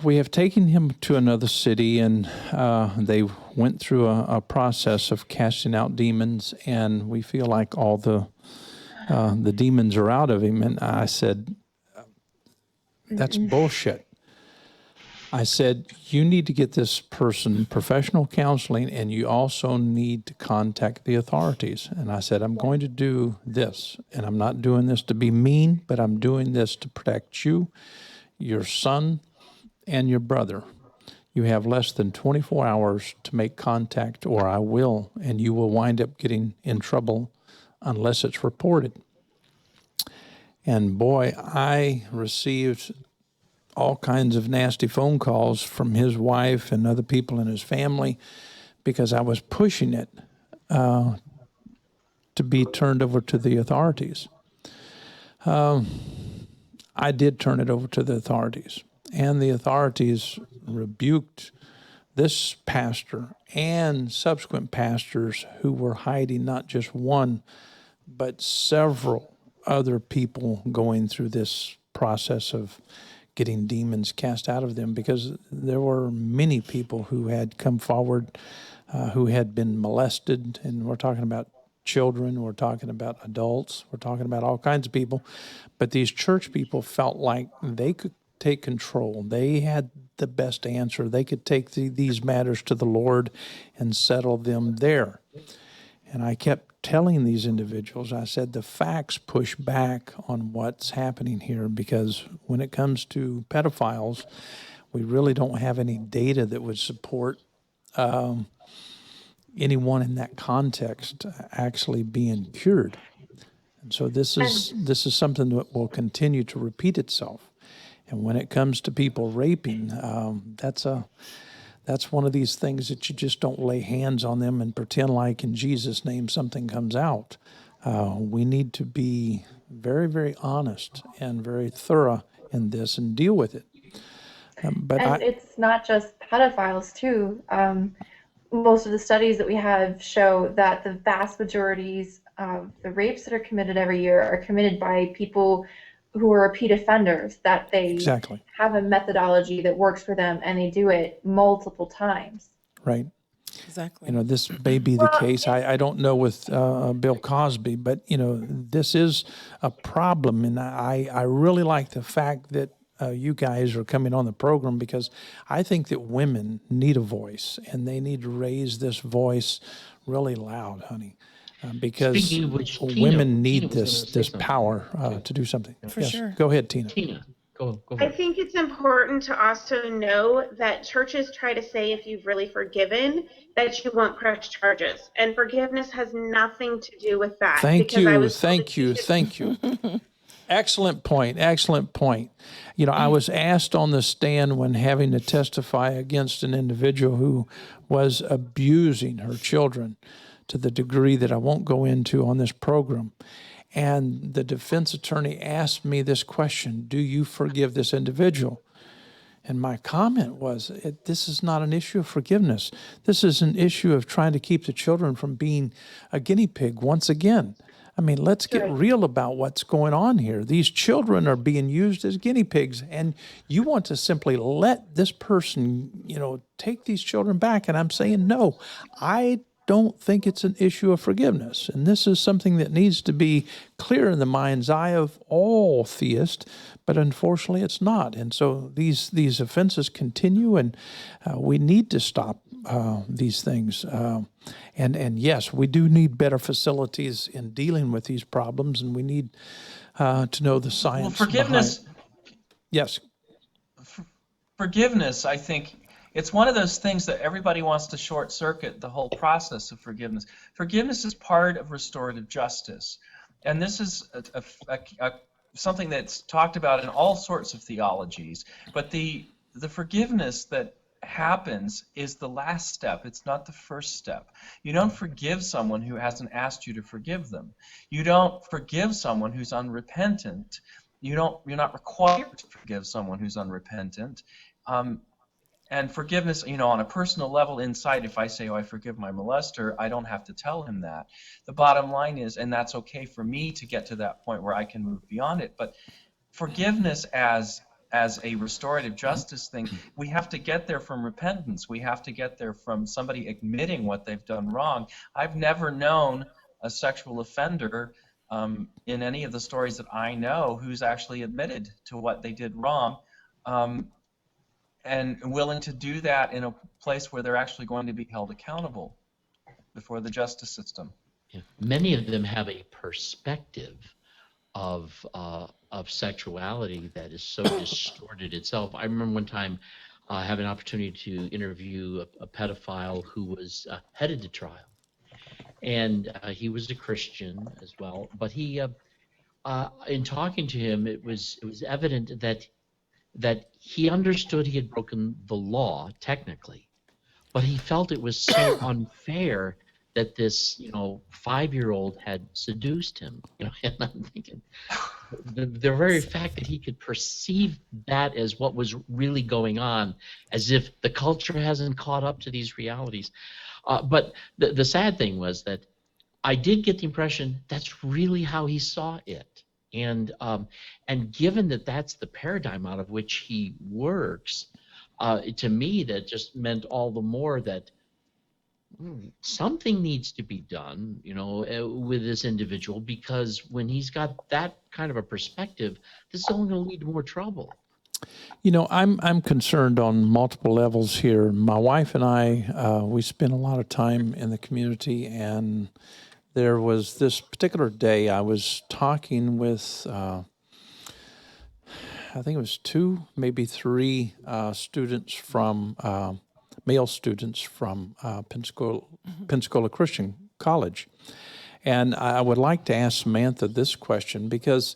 we have taken him to another city, and they went through a process of casting out demons, and we feel like all the demons are out of him. And I said, that's bullshit. I said, you need to get this person professional counseling, and you also need to contact the authorities. And I said, I'm going to do this, and I'm not doing this to be mean, but I'm doing this to protect you, your son, and your brother. You have less than 24 hours to make contact, or I will, and you will wind up getting in trouble unless it's reported. And boy, I received all kinds of nasty phone calls from his wife and other people in his family because I was pushing it to be turned over to the authorities. I did turn it over to the authorities, and the authorities rebuked this pastor and subsequent pastors who were hiding not just one, but several other people going through this process of getting demons cast out of them, because there were many people who had come forward who had been molested, and we're talking about children, we're talking about adults, we're talking about all kinds of people. But these church people felt like they could take control. They had the best answer. They could take these matters to the Lord and settle them there. And I kept telling these individuals, I said, the facts push back on what's happening here, because when it comes to pedophiles, we really don't have any data that would support anyone in that context actually being cured. And so this is something that will continue to repeat itself. And when it comes to people raping, that's one of these things that you just don't lay hands on them and pretend like in Jesus' name something comes out. We need to be very, very honest and very thorough in this and deal with it. It's not just pedophiles too. Most of the studies that we have show that the vast majorities of the rapes that are committed every year are committed by people who are repeat offenders, that they Exactly. have a methodology that works for them and they do it multiple times. Right. Exactly. This may be the case. I don't know with Bill Cosby, but, this is a problem. And I really like the fact that you guys are coming on the program, because I think that women need a voice, and they need to raise this voice really loud, honey, because Speaking of which, women need Tina was gonna say this something. power to do something. For Yes, sure. go ahead, Tina. Tina, go for I it. think it's important to also know that churches try to say if you've really forgiven that you won't press charges, and forgiveness has nothing to do with that. Thank because I you, was told that thank you, thank you. Excellent point, excellent point. I was asked on the stand when having to testify against an individual who was abusing her children to the degree that I won't go into on this program. And the defense attorney asked me this question: do you forgive this individual? And my comment was, this is not an issue of forgiveness. This is an issue of trying to keep the children from being a guinea pig once again. I mean, let's get real about what's going on here. These children are being used as guinea pigs, and you want to simply let this person, take these children back. And I'm saying, no, I don't think it's an issue of forgiveness. And this is something that needs to be clear in the mind's eye of all theists, but unfortunately it's not. And so these offenses continue, and we need to stop these things. And yes, we do need better facilities in dealing with these problems, and we need to know the science. Well, forgiveness. Behind. Yes. Forgiveness, I think, it's one of those things that everybody wants to short circuit the whole process of forgiveness. Forgiveness is part of restorative justice, and this is something that's talked about in all sorts of theologies. But the forgiveness that happens is the last step. It's not the first step. You don't forgive someone who hasn't asked you to forgive them. You don't forgive someone who's unrepentant. You're not required to forgive someone who's unrepentant. And forgiveness, on a personal level inside, if I say, I forgive my molester, I don't have to tell him that. The bottom line is, and that's okay for me to get to that point where I can move beyond it, but forgiveness as a restorative justice thing, we have to get there from repentance. We have to get there from somebody admitting what they've done wrong. I've never known a sexual offender in any of the stories that I know who's actually admitted to what they did wrong. And willing to do that in a place where they're actually going to be held accountable before the justice system. Yeah. Many of them have a perspective of sexuality that is so distorted itself. I remember one time having an opportunity to interview a pedophile who was headed to trial, and he was a Christian as well. But he, in talking to him, it was evident that he understood he had broken the law technically, but he felt it was so unfair that this 5-year-old had seduced him. And I'm thinking, the very fact that he could perceive that as what was really going on, as if the culture hasn't caught up to these realities. But the sad thing was that I did get the impression that's really how he saw it. And given that that's the paradigm out of which he works, to me that just meant all the more that something needs to be done, with this individual, because when he's got that kind of a perspective, this is only going to lead to more trouble. I'm concerned on multiple levels here. My wife and I, we spend a lot of time in the community, and there was this particular day I was talking with, I think it was two, maybe three students from, male students from Pensacola Christian College. And I would like to ask Samantha this question because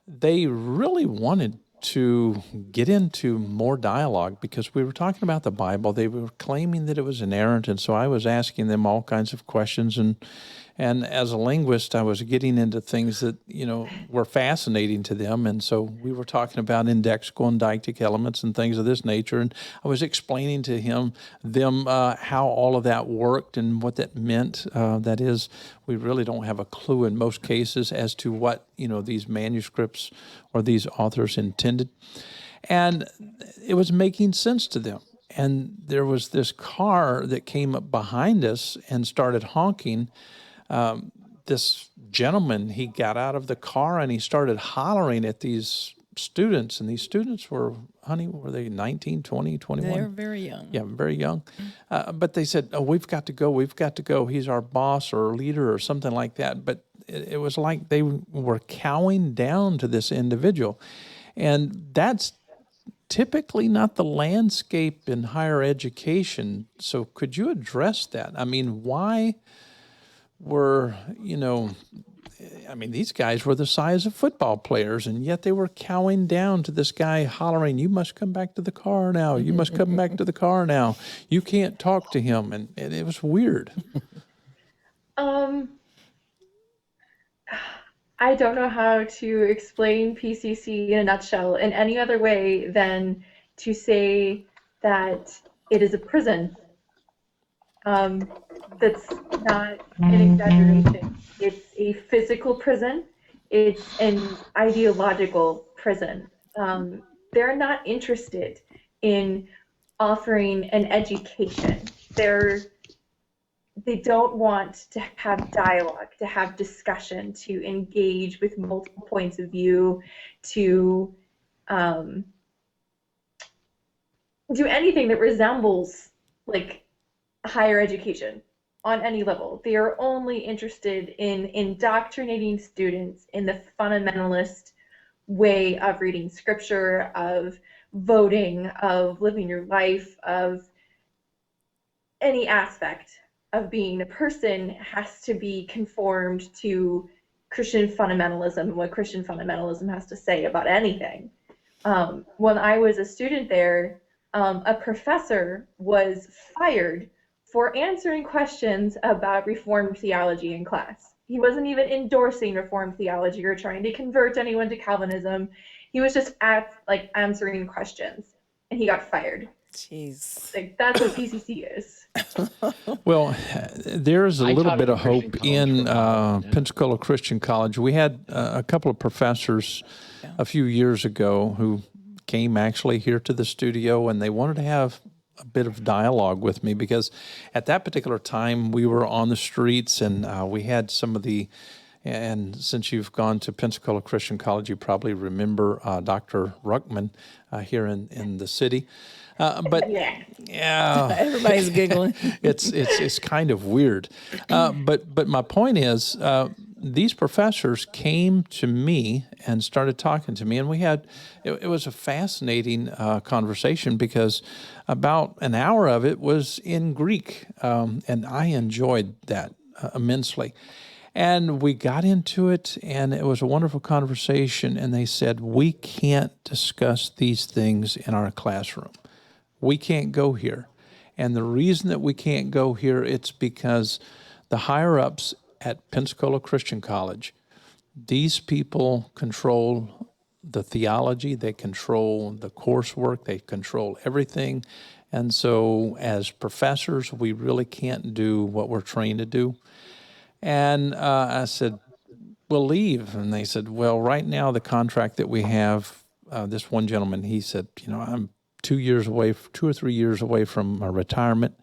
they really wanted to get into more dialogue because we were talking about the Bible. They were claiming that it was inerrant, and so I was asking them all kinds of questions. And as a linguist, I was getting into things that were fascinating to them. And so we were talking about indexical and deictic elements and things of this nature. And I was explaining to them how all of that worked and what that meant. That is, we really don't have a clue in most cases as to what these manuscripts or these authors intended. And it was making sense to them. And there was this car that came up behind us and started honking. This gentleman, he got out of the car and he started hollering at these students. And these students were they 19, 20, 21? They're very young. Yeah, very young. But they said, "Oh, we've got to go. He's our boss or leader or something like that." But it was like they were cowing down to this individual. And that's typically not the landscape in higher education. So could you address that? I mean, why were, these guys were the size of football players, and yet they were cowing down to this guy hollering, "You must come back to the car now. You must come back to the car now. You can't talk to him." And it was weird. I don't know how to explain PCC in a nutshell in any other way than to say that it is a prison. That's not an exaggeration. It's a physical prison. It's an ideological prison. They're not interested in offering an education. They don't want to have dialogue, to have discussion, to engage with multiple points of view, to do anything that resembles like higher education on any level. They are only interested in indoctrinating students in the fundamentalist way of reading scripture, of voting, of living your life, of any aspect of being a person has to be conformed to Christian fundamentalism and what Christian fundamentalism has to say about anything. When I was a student there, a professor was fired for answering questions about Reformed theology in class. He wasn't even endorsing Reformed theology or trying to convert anyone to Calvinism. He was just answering questions, and he got fired. Jeez. Like, that's what PCC is. Well, there's a little taught bit at of a Christian hope college in for a while, yeah. Pensacola Christian College. We had a couple of professors a few years ago who came actually here to the studio, and they wanted to have a bit of dialogue with me because at that particular time we were on the streets, and we had some of the, and since you've gone to Pensacola Christian College, you probably remember Dr. Ruckman here in the city. But yeah, Everybody's giggling. it's kind of weird. But my point is, these professors came to me and started talking to me, and we had it was a fascinating conversation because about an hour of it was in Greek, and I enjoyed that immensely. And we got into it, and it was a wonderful conversation. And they said, "We can't discuss these things in our classroom. We can't go here." And the reason that we can't go here, it's because the higher-ups at Pensacola Christian College, these people control the theology, they control the coursework, they control everything. And so as professors, we really can't do what we're trained to do. And I said, will leave. And they said, well, right now the contract that we have, this one gentleman, he said, I'm 2 or 3 years away from my retirement.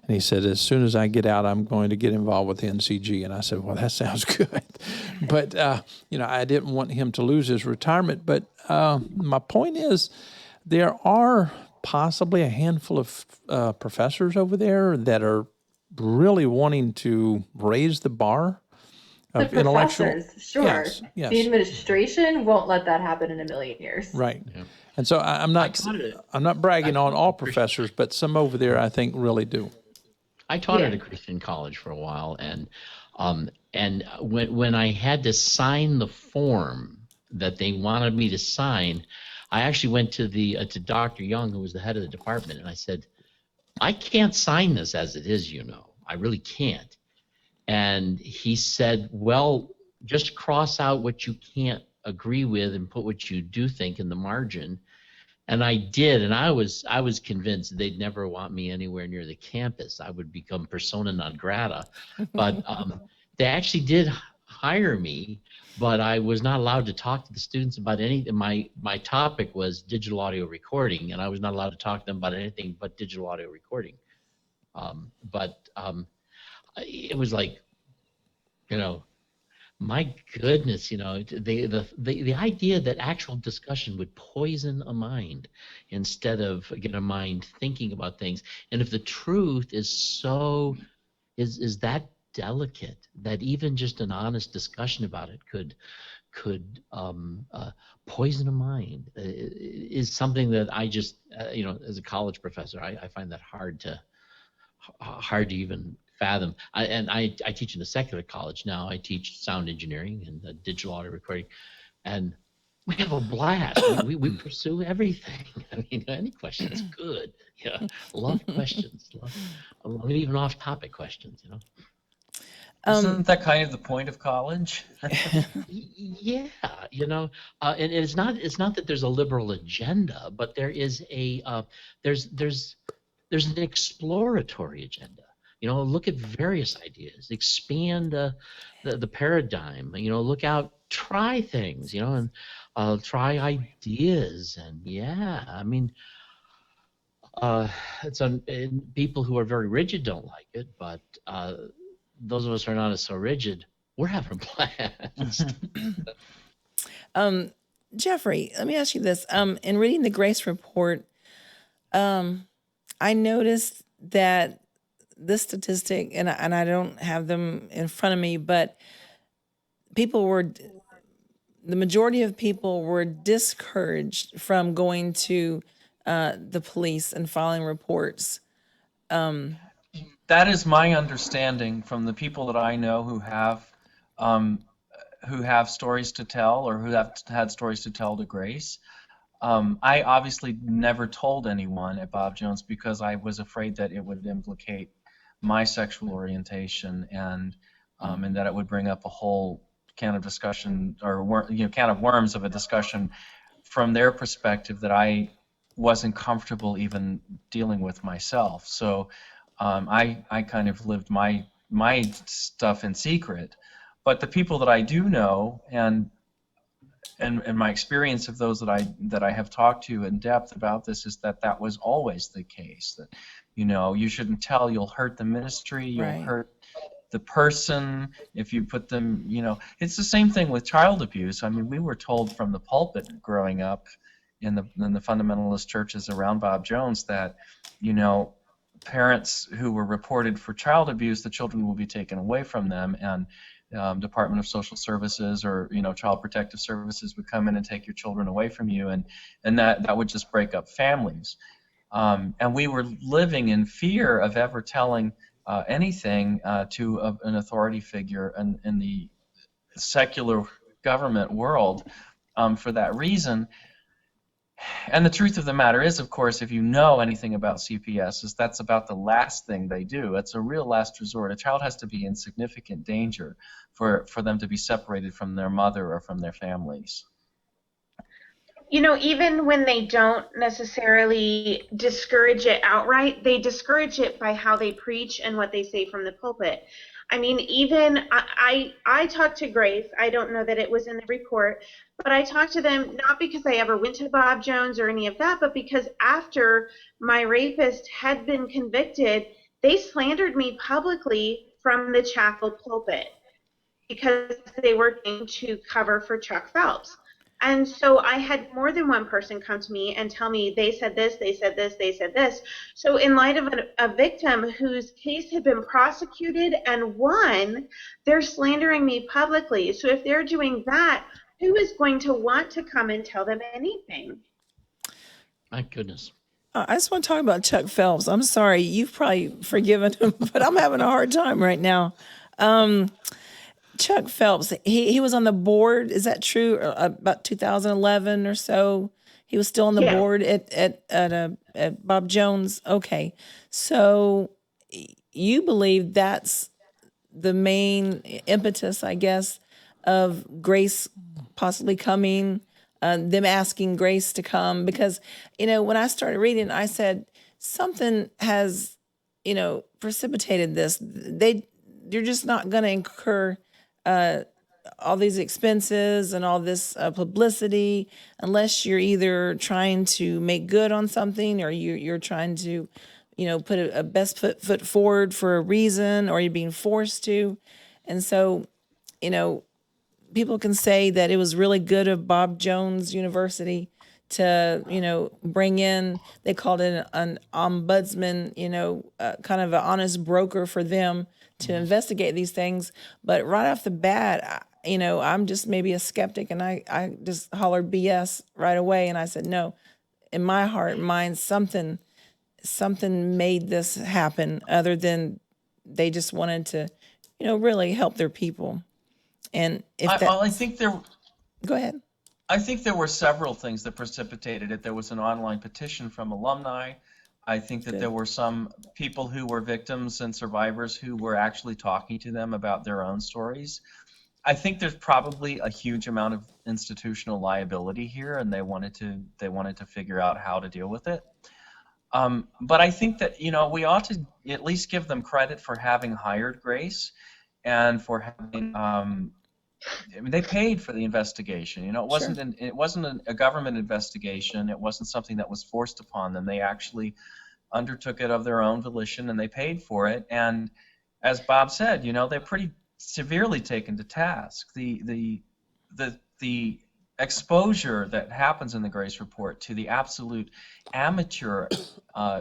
And he said, as soon as I get out, I'm going to get involved with the NCG. And I said, well, that sounds good. But, I didn't want him to lose his retirement. But my point is, there are possibly a handful of professors over there that are really wanting to raise the bar The of intellectual. professors, sure. Yes, yes. The administration won't let that happen in a million years. Right. Yeah. And so I'm not bragging on all professors, but some over there I think really do. I taught Yeah. at a Christian college for a while, and when I had to sign the form that they wanted me to sign, I actually went to to Dr. Young, who was the head of the department, and I said, I can't sign this as it is, I really can't. And he said, well, just cross out what you can't agree with and put what you do think in the margin. And I did, and I was convinced they'd never want me anywhere near the campus. I would become persona non grata. But they actually did hire me, but I was not allowed to talk to the students about anything. My topic was digital audio recording, and I was not allowed to talk to them about anything but digital audio recording. It was like, my goodness, the idea that actual discussion would poison a mind instead of get a mind thinking about things. And if the truth is is that delicate that even just an honest discussion about it could poison a mind, is something that I just, as a college professor, I find that hard to even fathom. I teach in a secular college now. I teach sound engineering and digital audio recording, and we have a blast. we pursue everything. I mean, any question is good. Yeah, love questions. Love even off-topic questions. Isn't that kind of the point of college? Yeah, and it's not that there's a liberal agenda, but there is there's an exploratory agenda. Look at various ideas, expand the paradigm. Look out, try things. And try ideas, and and people who are very rigid don't like it, but those of us who are not so rigid, we're having a blast. Jeffrey, let me ask you this. In reading the Grace Report, I noticed that this statistic, and I don't have them in front of me, but the majority of people were discouraged from going to the police and filing reports. That is my understanding from the people that I know who have stories to tell, or who have had stories to tell to Grace. I obviously never told anyone at Bob Jones because I was afraid that it would implicate my sexual orientation, and that it would bring up a whole can of discussion, or can of worms of a discussion from their perspective that I wasn't comfortable even dealing with myself. So I kind of lived my stuff in secret. But the people that I do know, and my experience of those that I have talked to in depth about this, is that was always the case. That you shouldn't tell. You'll hurt the ministry. You'll Right. hurt the person if you put them. It's the same thing with child abuse. I mean, we were told from the pulpit growing up in the fundamentalist churches around Bob Jones that parents who were reported for child abuse, the children will be taken away from them, and Department of Social Services or Child Protective Services would come in and take your children away from you, and that would just break up families. And we were living in fear of ever telling anything to an authority figure in the secular government world for that reason. And the truth of the matter is, of course, if you know anything about CPS, that's about the last thing they do. It's a real last resort. A child has to be in significant danger for them to be separated from their mother or from their families. Even when they don't necessarily discourage it outright, they discourage it by how they preach and what they say from the pulpit. I mean, even I talked to Grace. I don't know that it was in the report, but I talked to them not because I ever went to Bob Jones or any of that, but because after my rapist had been convicted, they slandered me publicly from the chapel pulpit because they were going to cover for Chuck Phelps. And so I had more than one person come to me and tell me they said this, they said this, they said this. So in light of a victim whose case had been prosecuted and won, they're slandering me publicly. So if they're doing that, who is going to want to come and tell them anything? My goodness. I just want to talk about Chuck Phelps. I'm sorry, you've probably forgiven him, but I'm having a hard time right now. Chuck Phelps, he was on the board. Is that true? About 2011 or so, he was still on the Yes. board at Bob Jones. Okay, so you believe that's the main impetus, I guess, of Grace possibly coming, them asking Grace to come, because when I started reading, I said something has precipitated this. You're just not going to incur all these expenses and all this publicity unless you're either trying to make good on something, or you're trying to put a best foot forward for a reason, or you're being forced to. And so people can say that it was really good of Bob Jones University to bring in, they called it an ombudsman, kind of an honest broker for them to investigate these things. But right off the bat, I'm just maybe a skeptic, and I just hollered BS right away, and I said, no, in my heart and mind, something made this happen other than they just wanted to really help their people. And if I think there go ahead. I think there were several things that precipitated it. There was an online petition from alumni. I think that Good. there were some people who were victims and survivors who were actually talking to them about their own stories. I think there's probably a huge amount of institutional liability here, and they wanted to figure out how to deal with it. But I think that we ought to at least give them credit for having hired Grace and for having. I mean, they paid for the investigation. It wasn't a government investigation. It wasn't something that was forced upon them. They actually undertook it of their own volition, and they paid for it. And as Bob said, they're pretty severely taken to task. The exposure that happens in the Grace Report to the absolute amateur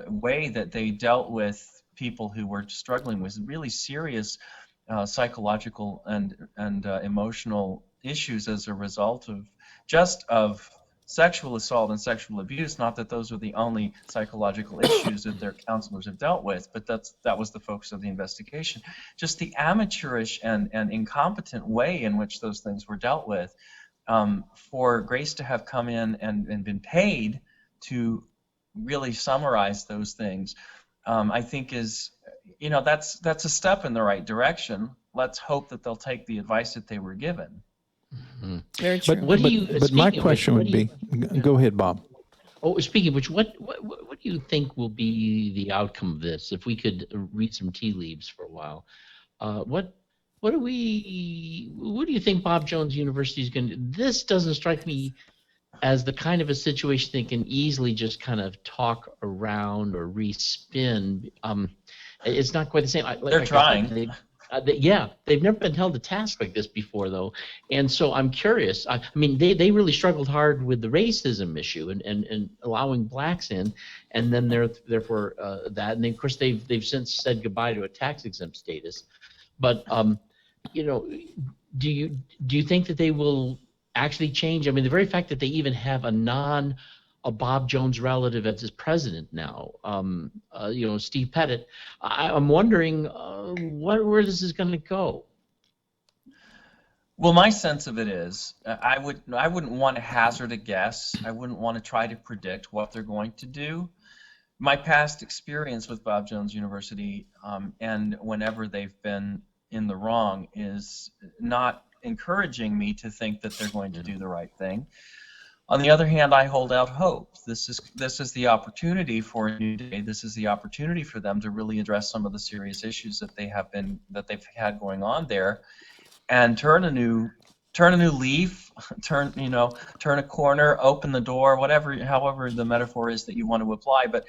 way that they dealt with people who were struggling with really serious psychological and emotional issues as a result of sexual assault and sexual abuse. Not that those are the only psychological issues that their counselors have dealt with, but that was the focus of the investigation. Just the amateurish and incompetent way in which those things were dealt with. For Grace to have come in and been paid to really summarize those things, I think is, that's a step in the right direction. Let's hope that they'll take the advice that they were given. Mm-hmm. Very true. But my question would be, go ahead, Bob. Oh, speaking of which, what do you think will be the outcome of this? If we could read some tea leaves for a while, what do you think Bob Jones University is going to do? This doesn't strike me as the kind of a situation they can easily just kind of talk around or respin. It's not quite the same. They're trying. They've never been held to task like this before, though, and so I'm curious. I mean, they really struggled hard with the racism issue and allowing blacks in, and then therefore that, and of course they've since said goodbye to a tax exempt status. But do you think that they will actually change? I mean, the very fact that they even have a Bob Jones relative as his president now, Steve Pettit, I'm wondering where this is going to go. Well, my sense of it is, I wouldn't want to hazard a guess. I wouldn't want to try to predict what they're going to do. My past experience with Bob Jones University, and whenever they've been in the wrong, is not encouraging me to think that they're going to do the right thing. On the other hand, I hold out hope This is the opportunity for a new day. This is the opportunity for them to really address some of the serious issues that they've had going on there, and turn a new leaf, turn a corner, open the door, however the metaphor is that you want to apply. But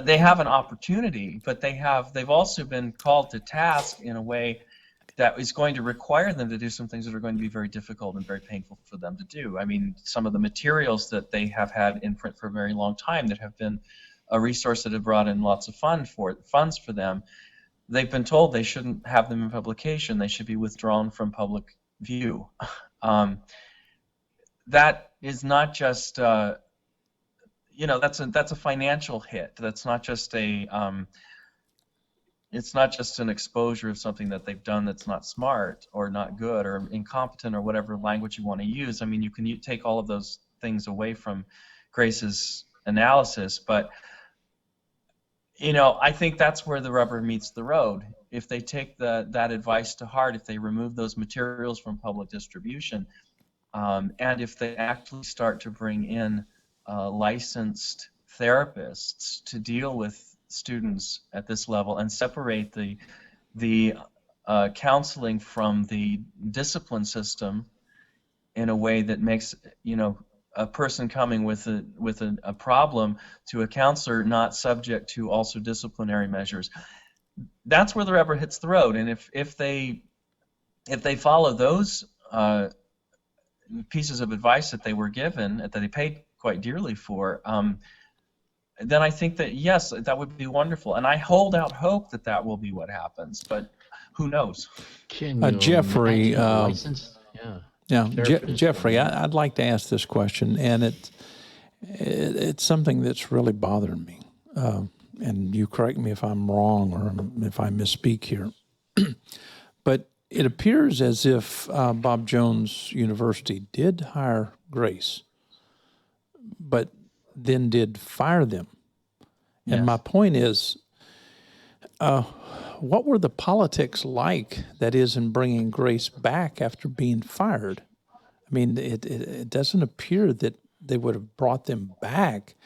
they have an opportunity, but they've also been called to task in a way that is going to require them to do some things that are going to be very difficult and very painful for them to do. I mean, some of the materials that they have had in print for a very long time that have been a resource that have brought in lots of funds for them, they've been told they shouldn't have them in publication. They should be withdrawn from public view. That is not just that's a financial hit. That's not just it's not just an exposure of something that they've done that's not smart or not good or incompetent or whatever language you want to use. I mean, you can take all of those things away from Grace's analysis, but I think that's where the rubber meets the road. If they take that advice to heart, if they remove those materials from public distribution, and if they actually start to bring in licensed therapists to deal with students at this level and separate the counseling from the discipline system in a way that makes a person coming with a problem to a counselor not subject to also disciplinary measures. That's where the rubber hits the road. And if they follow those pieces of advice that they were given, that they paid quite dearly for, then I think that, yes, that would be wonderful. And I hold out hope that will be what happens, but who knows? Can you Jeffrey, imagine a licensed? Yeah, therapist? Jeffrey, I'd like to ask this question, and it's something that's really bothering me. And you correct me if I'm wrong or if I misspeak here. But it appears as if Bob Jones University did hire Grace, but then did fire them. And Yes. my point is, what were the politics like, that is, in bringing Grace back after being fired? I mean, it doesn't appear that they would have brought them back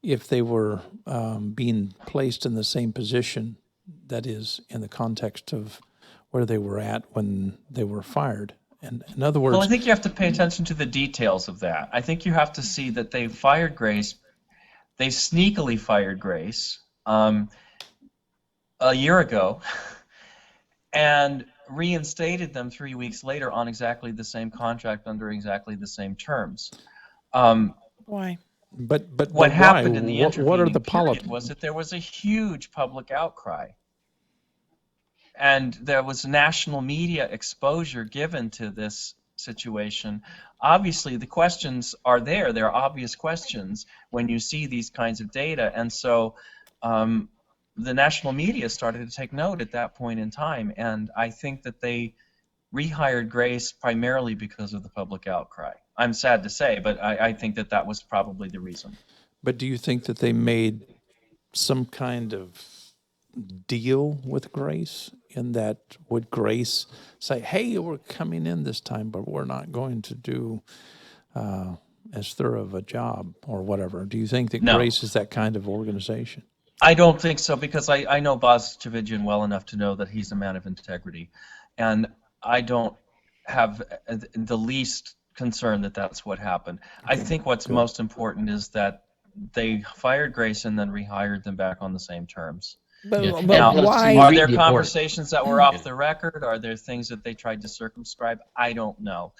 if they were being placed in the same position, that is, in the context of where they were at when they were fired. And in other words, Well, I think you have to pay attention to the details of that. I think you have to see that they fired Grace. They sneakily fired Grace a year ago and reinstated them 3 weeks later on exactly the same contract under exactly the same terms. Why? but What why? happened in the What are intervening the period politics? was that there was a huge public outcry. And there was national media exposure given to this situation. Obviously, the questions are there. There are obvious questions when you see these kinds of data. And so the national media started to take note at that point in time. And I think that they rehired Grace primarily because of the public outcry. I'm sad to say, but I think that was probably the reason. But do you think that they made some kind of deal with Grace, in that would Grace say, hey, we're coming in this time, but we're not going to do as thorough of a job or whatever? Do you think that No. Grace is that kind of organization? I don't think so, because I know Boz Chivijian well enough to know that he's a man of integrity. And I don't have the least concern that that's what happened. I think what's most important is that they fired Grace and then rehired them back on the same terms. But, Yeah. but Now, why? Are read there the report. conversations that were off the record? Are there things that they tried to circumscribe? I don't know.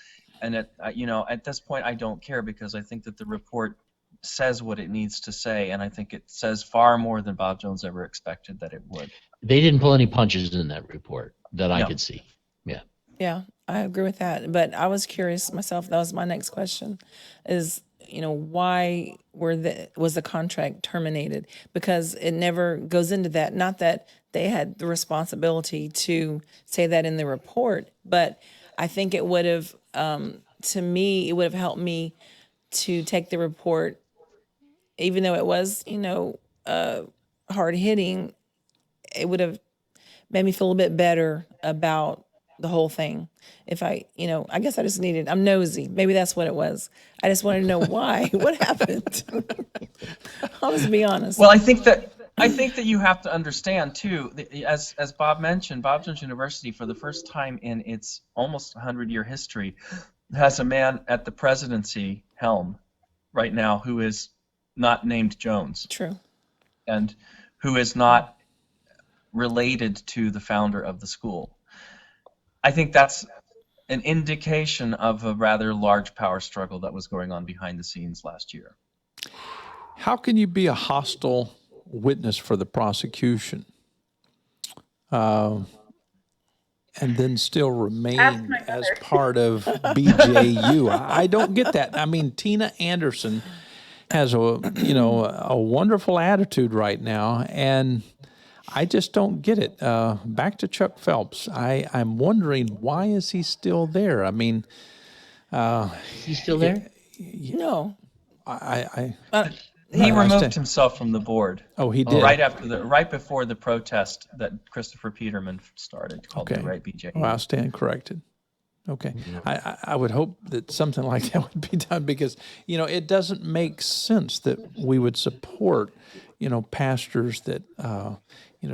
And at this point, I don't care, because I think that the report says what it needs to say, and I think it says far more than Bob Jones ever expected that it would. They didn't pull any punches in that report that I No. could see. Yeah. Yeah, I agree with that. But I was curious myself. That was my next question: is why was the contract terminated? Because it never goes into that. Not that they had the responsibility to say that in the report, but I think it would have, to me, it would have helped me to take the report, even though it was, hard hitting. It would have made me feel a bit better about the whole thing. If I guess I just I'm nosy. Maybe that's what it was. I just wanted to know why. What happened? I'll just be honest. Well, I think that you have to understand too, as Bob mentioned, Bob Jones University, for the first time in its almost 100-year history, has a man at the presidency helm right now who is not named Jones. True. And who is not related to the founder of the school. I think that's an indication of a rather large power struggle that was going on behind the scenes last year. How can you be a hostile witness for the prosecution and then still remain as part of BJU? I don't get that. I mean, Tina Anderson has a wonderful attitude right now, and I just don't get it. Back to Chuck Phelps. I'm wondering, why is he still there? I mean, Is he still there? No. He removed himself from the board. Oh, he did. Right before the protest that Christopher Peterman started, called the Right BJU. Well, I'll stand corrected. Okay. I would hope that something like that would be done, because, it doesn't make sense that we would support, pastors that,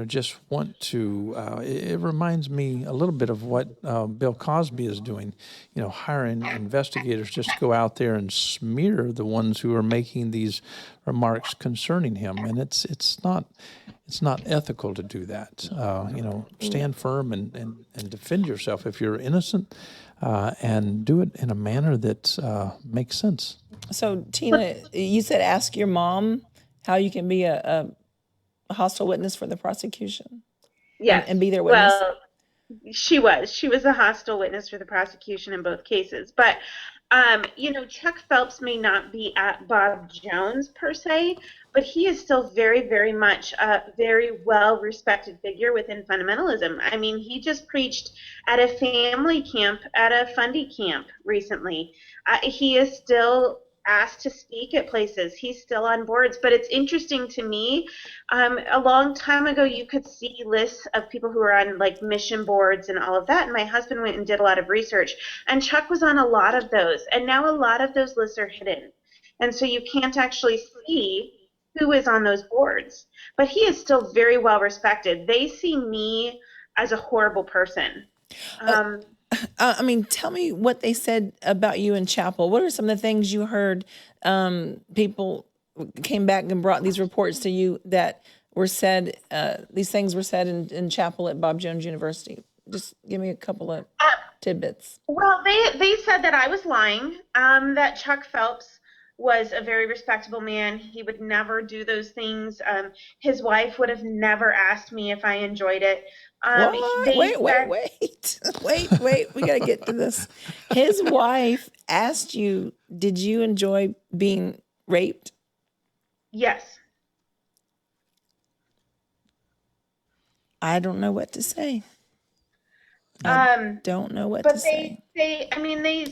just want to, it reminds me a little bit of what Bill Cosby is doing, hiring investigators just to go out there and smear the ones who are making these remarks concerning him. And it's not ethical to do that. Stand firm and defend yourself if you're innocent, and do it in a manner that makes sense. So, Tina, you said ask your mom how you can be a hostile witness for the prosecution. Yes. And be their witness. Well, she was a hostile witness for the prosecution in both cases. But, Chuck Phelps may not be at Bob Jones per se, but he is still very, very much a very well-respected figure within fundamentalism. I mean, he just preached at a family camp, at a Fundy camp recently. He is still asked to speak at places. He's still on boards. But it's interesting to me, a long time ago you could see lists of people who are on like mission boards and all of that, and my husband went and did a lot of research, and Chuck was on a lot of those, and now a lot of those lists are hidden, and so you can't actually see who is on those boards. But he is still very well respected. They see me as a horrible person. Tell me what they said about you in chapel. What are some of the things you heard? People came back and brought these reports to you that were said, these things were said in chapel at Bob Jones University. Just give me a couple of tidbits. Well, they said that I was lying, that Chuck Phelps was a very respectable man. He would never do those things. His wife would have never asked me if I enjoyed it. Wait. We got to get to this. His wife asked you, did you enjoy being raped? Yes. I don't know what to say. Don't know what to say. They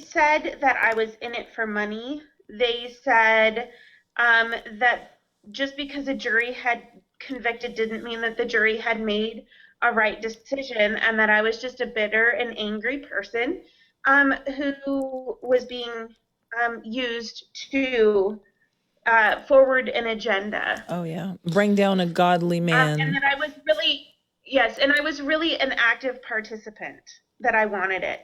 said that I was in it for money. They said that just because a jury had convicted didn't mean that the jury had made a right decision, and that I was just a bitter and angry person who was being used to forward an agenda. Oh, yeah. Bring down a godly man. And that I was really an active participant, that I wanted it.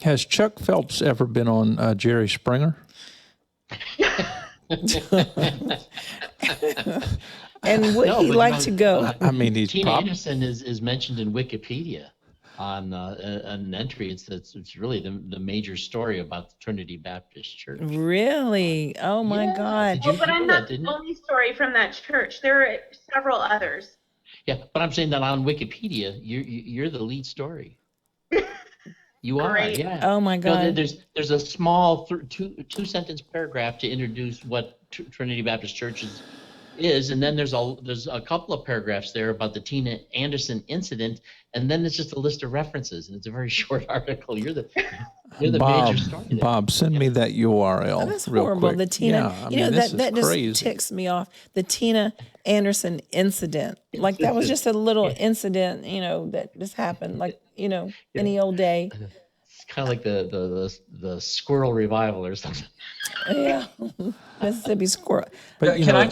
Has Chuck Phelps ever been on Jerry Springer? And would he like to go? I mean, Tina Anderson is mentioned in Wikipedia on an entry. It's really the major story about the Trinity Baptist Church. Really? Oh my God! Well, but I'm not the only story from that church. There are several others. Yeah, but I'm saying that on Wikipedia, you're the lead story. You are, yeah. Oh my God! There's a small two sentence paragraph to introduce what Trinity Baptist Church is, and then there's a couple of paragraphs there about the Tina Anderson incident, and then it's just a list of references, and it's a very short article. You're the Bob, major story there. Bob, send me that URL. That's real horrible. quick. The Tina, that crazy. just ticks me off. The Tina Anderson incident, like that was just a little incident, that just happened. Like any old day. It's kind of like the squirrel revival or something. Yeah, Mississippi squirrel. But Can I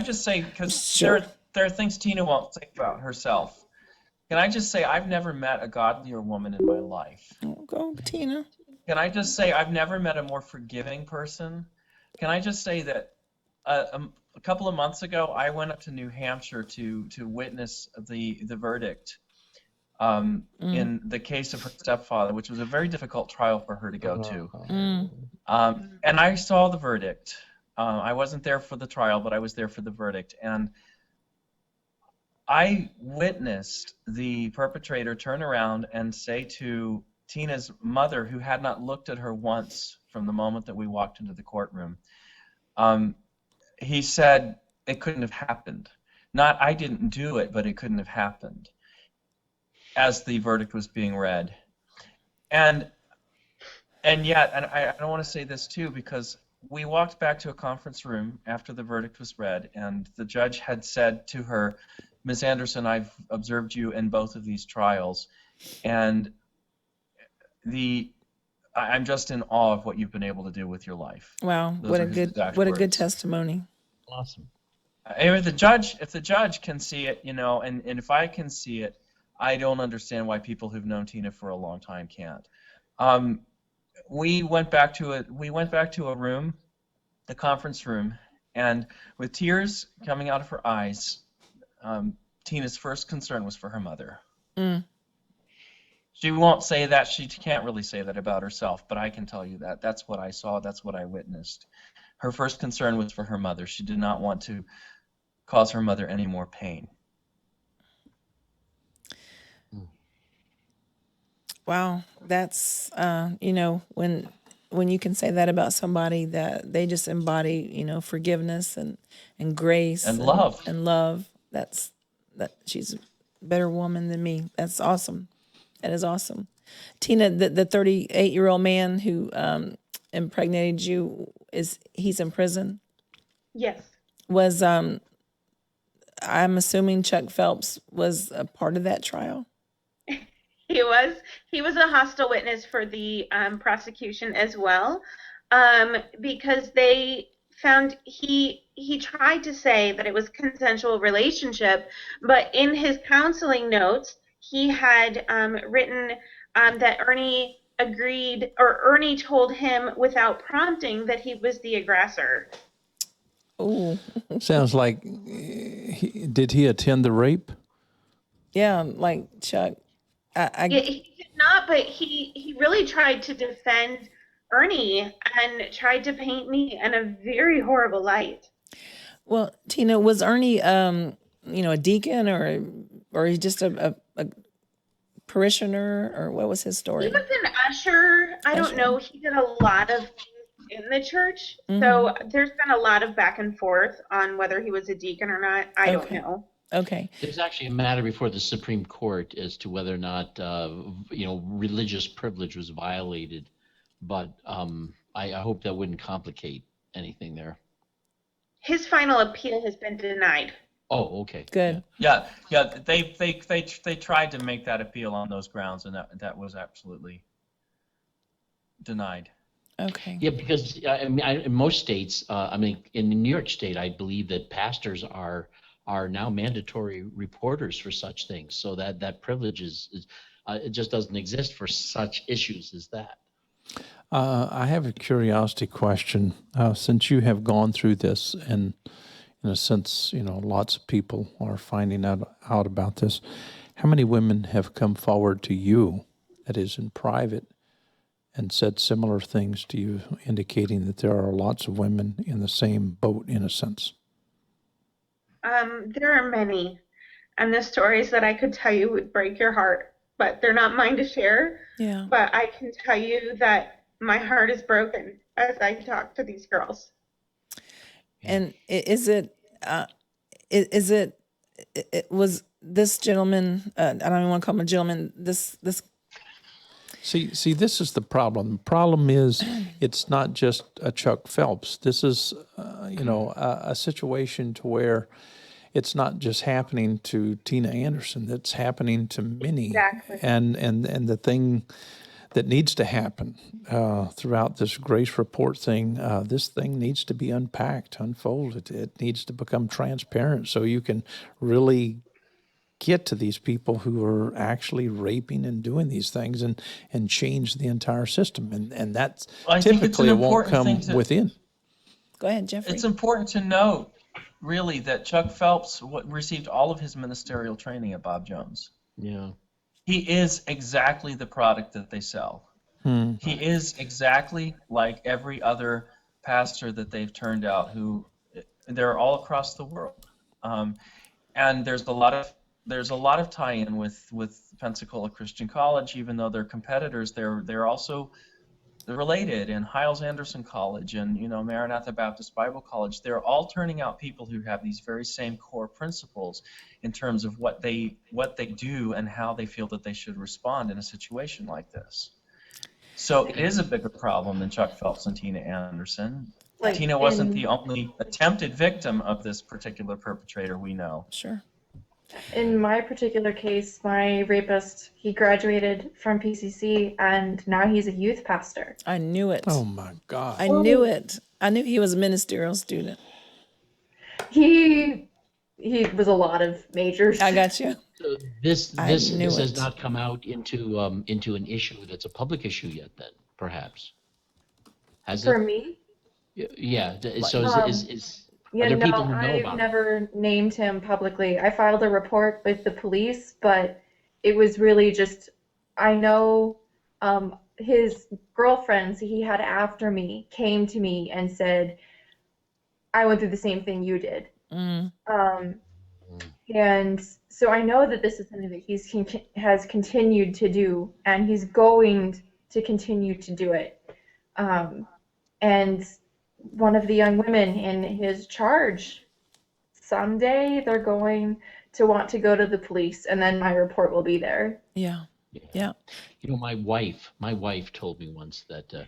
just say, because Sure. there are things Tina won't say about herself. Can I just say I've never met a godlier woman in my life? Go, Tina. Can I just say I've never met a more forgiving person? Can I just say that a couple of months ago I went up to New Hampshire to witness the verdict in the case of her stepfather, which was a very difficult trial for her to go to. And I saw the verdict. I wasn't there for the trial, but I was there for the verdict. And I witnessed the perpetrator turn around and say to Tina's mother, who had not looked at her once from the moment that we walked into the courtroom, he said, it couldn't have happened. Not, I didn't do it, but it couldn't have happened, as the verdict was being read. And yet, and I don't want to say this too, because we walked back to a conference room after the verdict was read, and the judge had said to her, Ms. Anderson, I've observed you in both of these trials, and I'm just in awe of what you've been able to do with your life. Wow, Those what are a his good exact what a good words. testimony. Awesome. If the judge can see it, and if I can see it, I don't understand why people who've known Tina for a long time can't. We went back to a room, the conference room, and with tears coming out of her eyes, Tina's first concern was for her mother. She won't say that. She can't really say that about herself, but I can tell you that. That's what I saw. That's what I witnessed. Her first concern was for her mother. She did not want to cause her mother any more pain. Wow, that's when you can say that about somebody, that they just embody forgiveness and grace And love. and love. That she's a better woman than me. That's awesome. That is awesome. Tina, the 38-year-old man who impregnated you, he's in prison? Yes. Was I'm assuming Chuck Phelps was a part of that trial? He was a hostile witness for the prosecution as well, because they found he tried to say that it was consensual relationship, but in his counseling notes he had written that Ernie agreed, or Ernie told him without prompting that he was the aggressor. Oh, sounds like, did he attend the rape? yeah, like Chuck. He did not, but he really tried to defend Ernie and tried to paint me in a very horrible light. Well, Tina, was Ernie, a deacon or he just a parishioner, or what was his story? He was an usher. I don't know. He did a lot of things in the church, so there's been a lot of back and forth on whether he was a deacon or not. I don't know. Okay. There's actually a matter before the Supreme Court as to whether or not religious privilege was violated, but I hope that wouldn't complicate anything there. His final appeal has been denied. Oh, okay. Good. Yeah. They tried to make that appeal on those grounds, and that was absolutely denied. Okay. Yeah, because in most states, in New York State, I believe that pastors are now mandatory reporters for such things, so that privilege it just doesn't exist for such issues as that. I have a curiosity question. Since you have gone through this, and since lots of people are finding out about this, how many women have come forward to you, that is in private, and said similar things to you, indicating that there are lots of women in the same boat, in a sense? There are many, and the stories that I could tell you would break your heart, but they're not mine to share. Yeah. But I can tell you that my heart is broken as I talk to these girls. And was this gentleman, I don't even want to call him a gentleman, this See, this is the problem. The problem is, it's not just a Chuck Phelps. This is, a situation to where it's not just happening to Tina Anderson, it's happening to many. Exactly. And the thing that needs to happen throughout this Grace Report thing, this thing needs to be unpacked, unfolded. It needs to become transparent so you can really get to these people who are actually raping and doing these things and change the entire system. And that's Well, I think it's an typically it won't important thing come to. within. Go ahead, Jeffrey. It's important to note, really, that Chuck Phelps received all of his ministerial training at Bob Jones. Yeah. He is exactly the product that they sell. He is exactly like every other pastor that they've turned out, who they're all across the world. And there's a lot of tie-in with Pensacola Christian College, even though they're competitors. They're also related, and Hiles Anderson College, and Maranatha Baptist Bible College. They're all turning out people who have these very same core principles in terms of what they do and how they feel that they should respond in a situation like this. So it is a bigger problem than Chuck Phelps and Tina Anderson. Like Tina wasn't the only attempted victim of this particular perpetrator we know. Sure. In my particular case, my rapist, he graduated from PCC and now he's a youth pastor. I knew it. Oh my God. I knew it. I knew he was a ministerial student. He was a lot of majors. I got you. So this I knew has it. not come out into an issue that's a public issue yet. Then perhaps has For it? me? Yeah. So is Yeah, are there no, people who know I've about it? never named him publicly. I filed a report with the police, but it was really just, I know his girlfriends he had after me came to me and said, I went through the same thing you did. And so I know that this is something that has continued to do, and he's going to continue to do it. And one of the young women in his charge, someday they're going to want to go to the police, and then my report will be there. Yeah. Yeah. My wife told me once that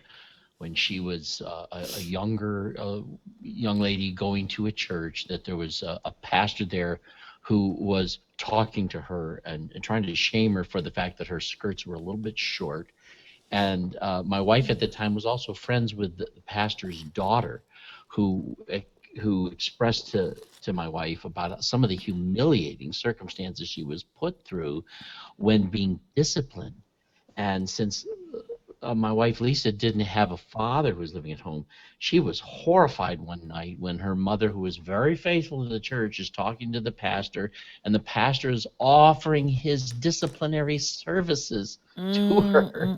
when she was a younger young lady going to a church, that there was a pastor there who was talking to her and trying to shame her for the fact that her skirts were a little bit short. And my wife at the time was also friends with the pastor's daughter, who expressed to my wife about some of the humiliating circumstances she was put through when being disciplined. And since my wife Lisa didn't have a father who was living at home, she was horrified one night when her mother, who was very faithful to the church, is talking to the pastor, and the pastor is offering his disciplinary services to her.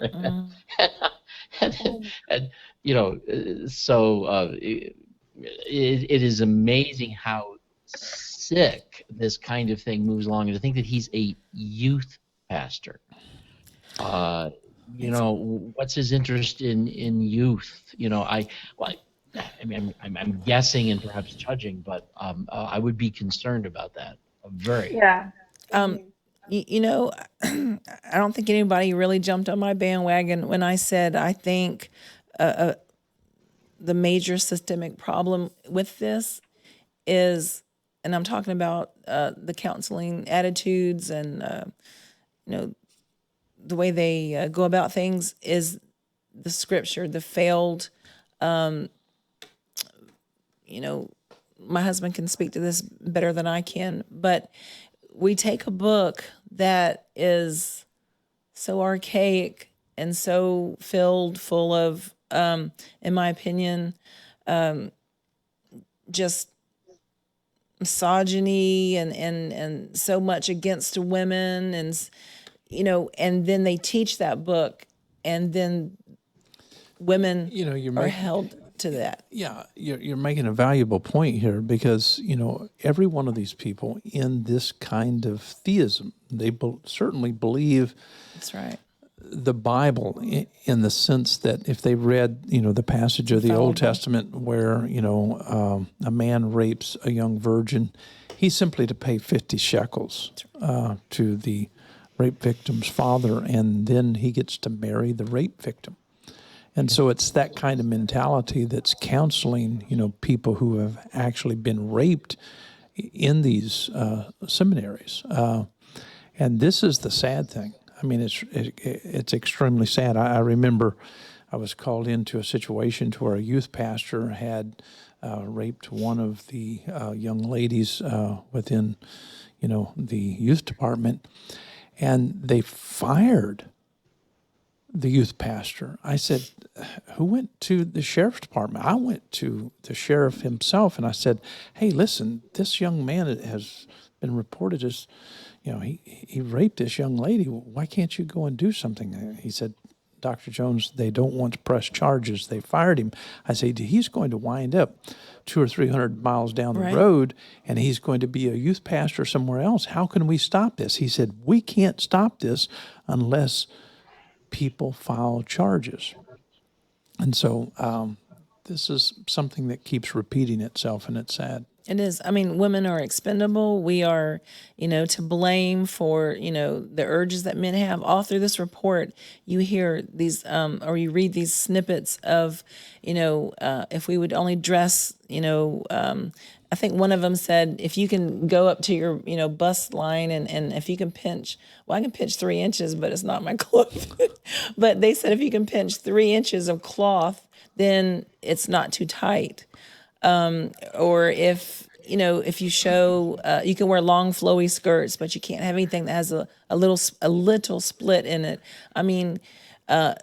It is amazing how sick this kind of thing moves along. And to think that he's a youth pastor. What's his interest in youth? I'm guessing and perhaps judging, but I would be concerned about that. Very. Yeah. I don't think anybody really jumped on my bandwagon when I said I think the major systemic problem with this is, and I'm talking about the counseling attitudes and the way they go about things, is the scripture, the failed. My husband can speak to this better than I can, but we take a book that is so archaic and so full of, in my opinion, just misogyny and so much against women, and then they teach that book, and then women are held to that. Yeah, you're making a valuable point here, because every one of these people in this kind of theism, they certainly believe That's right. the Bible in the sense that if they read the passage of the Old Testament where a man rapes a young virgin, he's simply to pay 50 shekels to the rape victim's father, and then he gets to marry the rape victim. And so it's that kind of mentality that's counseling, people who have actually been raped in these seminaries. And this is the sad thing. I mean, it's extremely sad. I remember I was called into a situation to where a youth pastor had raped one of the young ladies within, the youth department, and they fired the youth pastor. I said, who went to the sheriff's department? I went to the sheriff himself, and I said, hey, listen, this young man has been reported as, he raped this young lady. Why can't you go and do something? He said, Dr. Jones, they don't want to press charges. They fired him. I said, he's going to wind up 200 or 300 miles down the Right. road, and he's going to be a youth pastor somewhere else. How can we stop this? He said, we can't stop this unless people file charges. And so this is something that keeps repeating itself, and it's sad. It is. I mean, women are expendable. We are, to blame for, the urges that men have. All through this report, you hear these, or you read these snippets of, if we would only dress, I think one of them said, if you can go up to your, bust line and if you can pinch, well, I can pinch 3 inches, but it's not my cloth. But they said if you can pinch 3 inches of cloth, then it's not too tight. Or if you show, you can wear long flowy skirts, but you can't have anything that has a little split in it. I mean,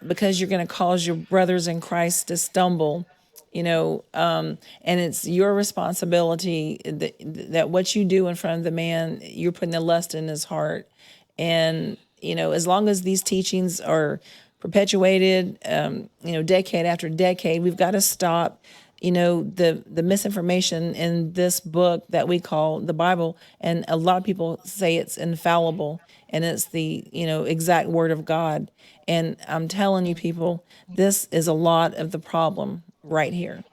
because you're going to cause your brothers in Christ to stumble, and it's your responsibility that what you do in front of the man, you're putting the lust in his heart. And, as long as these teachings are perpetuated, decade after decade, we've got to stop the misinformation in this book that we call the Bible. And a lot of people say it's infallible and it's the, exact word of God. And I'm telling you, people, this is a lot of the problem right here.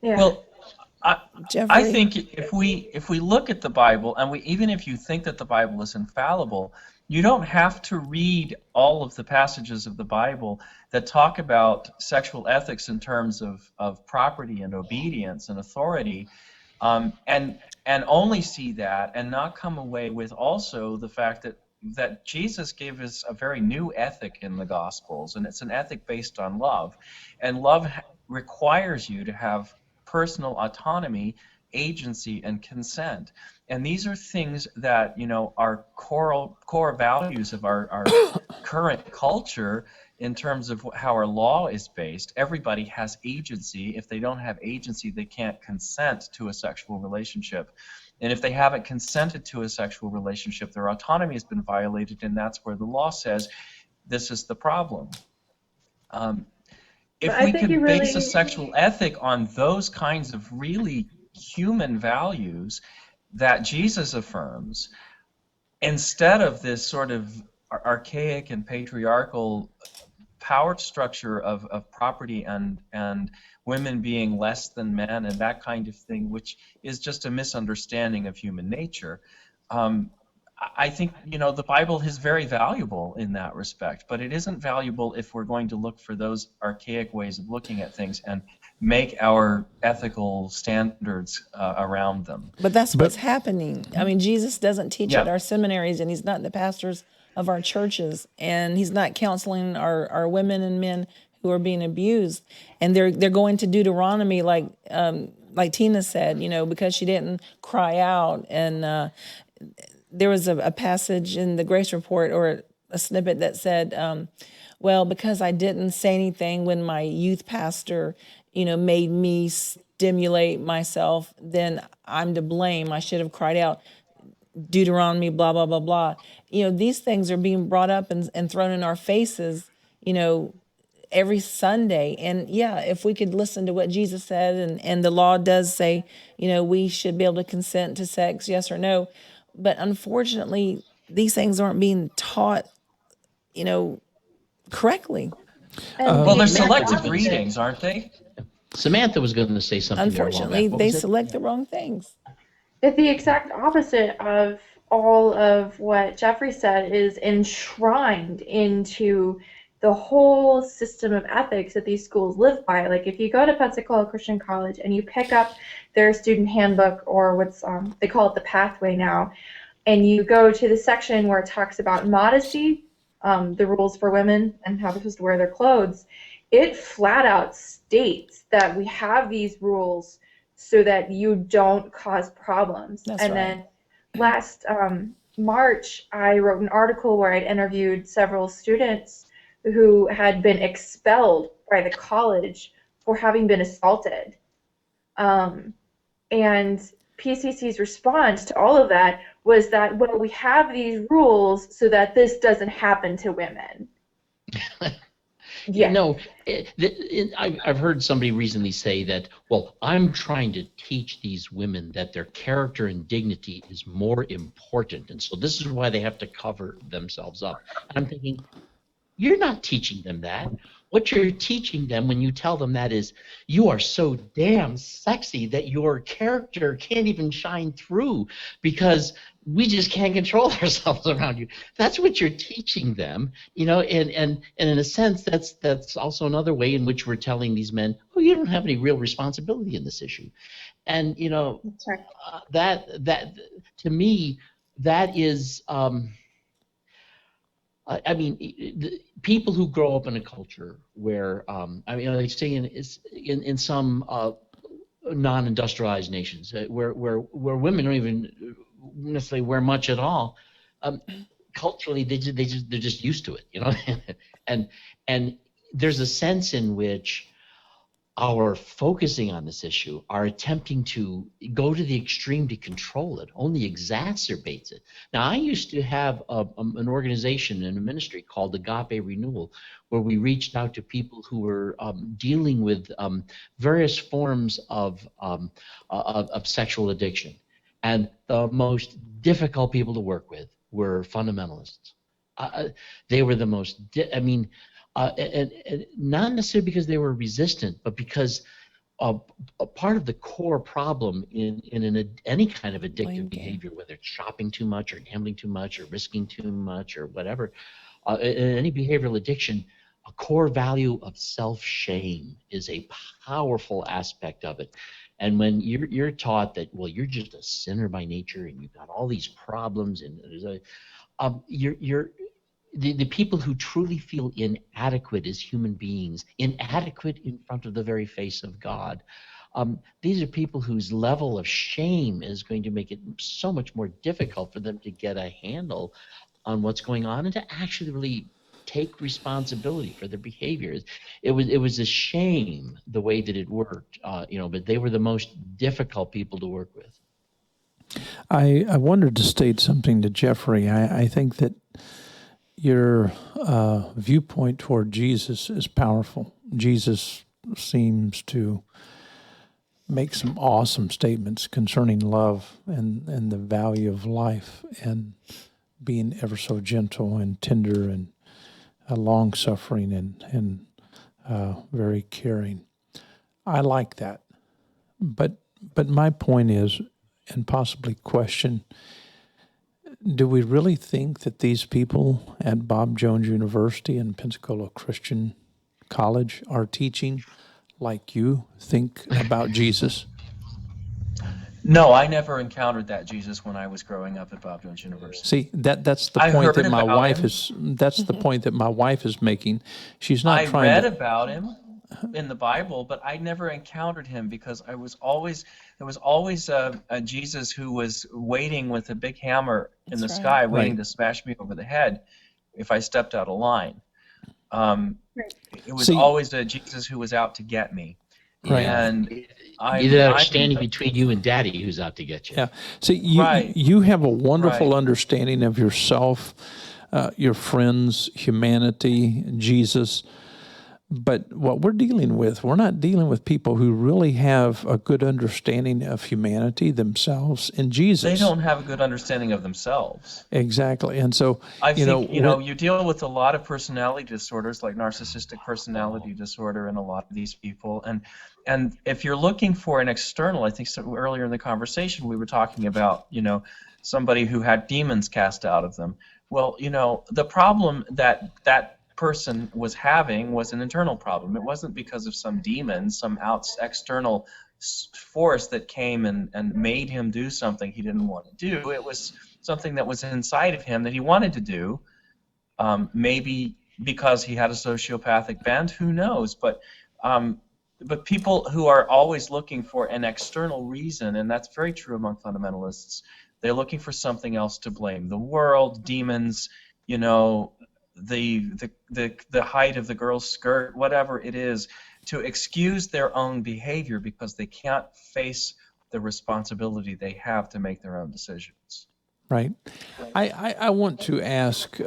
Yeah. Well, I Jeffrey? think if we look at the Bible, and even if you think that the Bible is infallible, you don't have to read all of the passages of the Bible that talk about sexual ethics in terms of property and obedience and authority, and only see that and not come away with also the fact that Jesus gave us a very new ethic in the Gospels, and it's an ethic based on love, and love requires you to have personal autonomy, agency, and consent. And these are things that, are core values of our current culture in terms of how our law is based. Everybody has agency. If they don't have agency, they can't consent to a sexual relationship. And if they haven't consented to a sexual relationship, their autonomy has been violated, and that's where the law says this is the problem. If I we think could you base a really- sexual ethic on those kinds of really human values that Jesus affirms, instead of this sort of archaic and patriarchal power structure of property and women being less than men and that kind of thing, which is just a misunderstanding of human nature, I think the Bible is very valuable in that respect, but it isn't valuable if we're going to look for those archaic ways of looking at things and make our ethical standards around them. But that's what's happening. I mean, Jesus doesn't teach Yeah. at our seminaries, and he's not the pastors of our churches, and he's not counseling our women and men who are being abused. And they're going to Deuteronomy, like Tina said, because she didn't cry out. And there was a passage in the Grace Report or a snippet that said, well, because I didn't say anything when my youth pastor, made me stimulate myself, then I'm to blame. I should have cried out. Deuteronomy, blah, blah, blah, blah. These things are being brought up and thrown in our faces, every Sunday. And yeah, if we could listen to what Jesus said, and the law does say, we should be able to consent to sex, yes or no. But unfortunately, these things aren't being taught, correctly. And Well, the they're exact selective opposite. readings, aren't they? Samantha was going to say something there a while Unfortunately, back. What they was it? select the wrong things. It's the exact opposite of all of what Jeffrey said is enshrined into the whole system of ethics that these schools live by. Like if you go to Pensacola Christian College and you pick up their student handbook, or what's they call it the pathway now, and you go to the section where it talks about modesty, the rules for women and how they're supposed to wear their clothes, it flat out states that we have these rules so that you don't cause problems. That's and right. then last March, I wrote an article where I'd interviewed several students who had been expelled by the college for having been assaulted. And PCC's response to all of that was that, well, we have these rules so that this doesn't happen to women. Yeah. No, I've heard somebody recently say that, well, I'm trying to teach these women that their character and dignity is more important, and so this is why they have to cover themselves up. And I'm thinking, you're not teaching them that. What you're teaching them when you tell them that is, you are so damn sexy that your character can't even shine through because we just can't control ourselves around you. That's what you're teaching them, you know, and in a sense, that's also another way in which we're telling these men, oh, you don't have any real responsibility in this issue. And, you know, That's right. that to me, that is, I mean, the people who grow up in a culture where, I mean, like say in some non-industrialized nations where women don't even necessarily wear much at all, culturally they're just used to it, you know, and there's a sense in which our focusing on this issue, our attempting to go to the extreme to control it, only exacerbates it. Now, I used to have an organization and a ministry called Agape Renewal, where we reached out to people who were dealing with various forms of sexual addiction. And the most difficult people to work with were fundamentalists. They were the most, and not necessarily because they were resistant, but because a part of the core problem in any kind of addictive behavior, whether it's shopping too much or gambling too much or risking too much or whatever, in any behavioral addiction, a core value of self-shame is a powerful aspect of it. And when you're taught that, well, you're just a sinner by nature and you've got all these problems, and the people who truly feel inadequate as human beings, inadequate in front of the very face of God, these are people whose level of shame is going to make it so much more difficult for them to get a handle on what's going on and to actually really take responsibility for their behaviors. It was a shame the way that it worked, but they were the most difficult people to work with. I wanted to state something to Jeffrey. I think that your viewpoint toward Jesus is powerful. Jesus seems to make some awesome statements concerning love and the value of life and being ever so gentle and tender and long-suffering and very caring. I like that. But my point is, and possibly question, do we really think that these people at Bob Jones University and Pensacola Christian College are teaching like you think about Jesus? No, I never encountered that Jesus when I was growing up at Bob Jones University. See, that's the I point heard that my about wife him. is. That's the point that my wife is making. She's not I trying read to. about him in the Bible, but I never encountered him because there was always a Jesus who was waiting with a big hammer in the That's right. sky, waiting Right. to smash me over the head if I stepped out of line. It was See- always a Jesus who was out to get me. Right. And Either that or standing between you and Daddy, who's out to get you. Yeah. See, you Right. you have a wonderful Right. understanding of yourself, your friends, humanity, Jesus. But what we're not dealing with people who really have a good understanding of humanity themselves and Jesus. They don't have a good understanding of themselves. Exactly. And so, I think, when- you deal with a lot of personality disorders like narcissistic personality disorder in a lot of these people. And if you're looking for an external, I think earlier in the conversation we were talking about, somebody who had demons cast out of them. Well, the problem that person was having was an internal problem. It wasn't because of some demon, some external force that came and made him do something he didn't want to do. It was something that was inside of him that he wanted to do. Maybe because he had a sociopathic bent, who knows? But people who are always looking for an external reason, and that's very true among fundamentalists, they're looking for something else to blame. The world, demons, you know, the height of the girl's skirt, whatever it is, to excuse their own behavior because they can't face the responsibility they have to make their own decisions. Right. I want to ask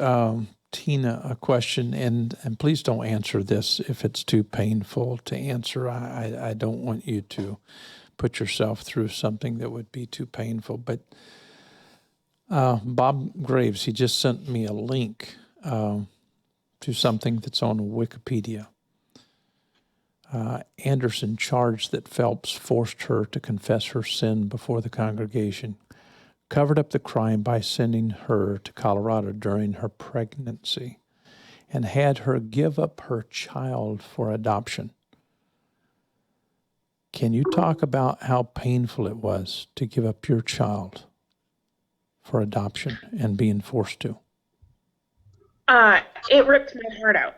Tina a question, and please don't answer this if it's too painful to answer. I don't want you to put yourself through something that would be too painful. But Bob Graves, he just sent me a link to something that's on Wikipedia. Anderson charged that Phelps forced her to confess her sin before the congregation, covered up the crime by sending her to Colorado during her pregnancy, and had her give up her child for adoption. Can you talk about how painful it was to give up your child for adoption and being forced to? It ripped my heart out.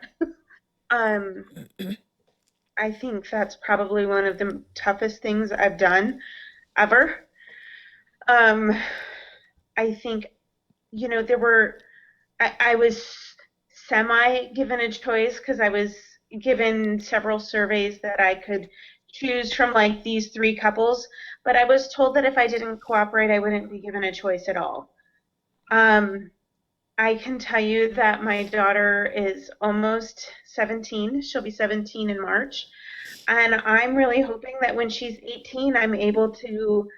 I think that's probably one of the toughest things I've done ever. I think, you know, I was semi-given a choice because I was given several surveys that I could choose from, like these 3 couples, but I was told that if I didn't cooperate, I wouldn't be given a choice at all. I can tell you that my daughter is almost 17. She'll be 17 in March. And I'm really hoping that when she's 18, I'm able to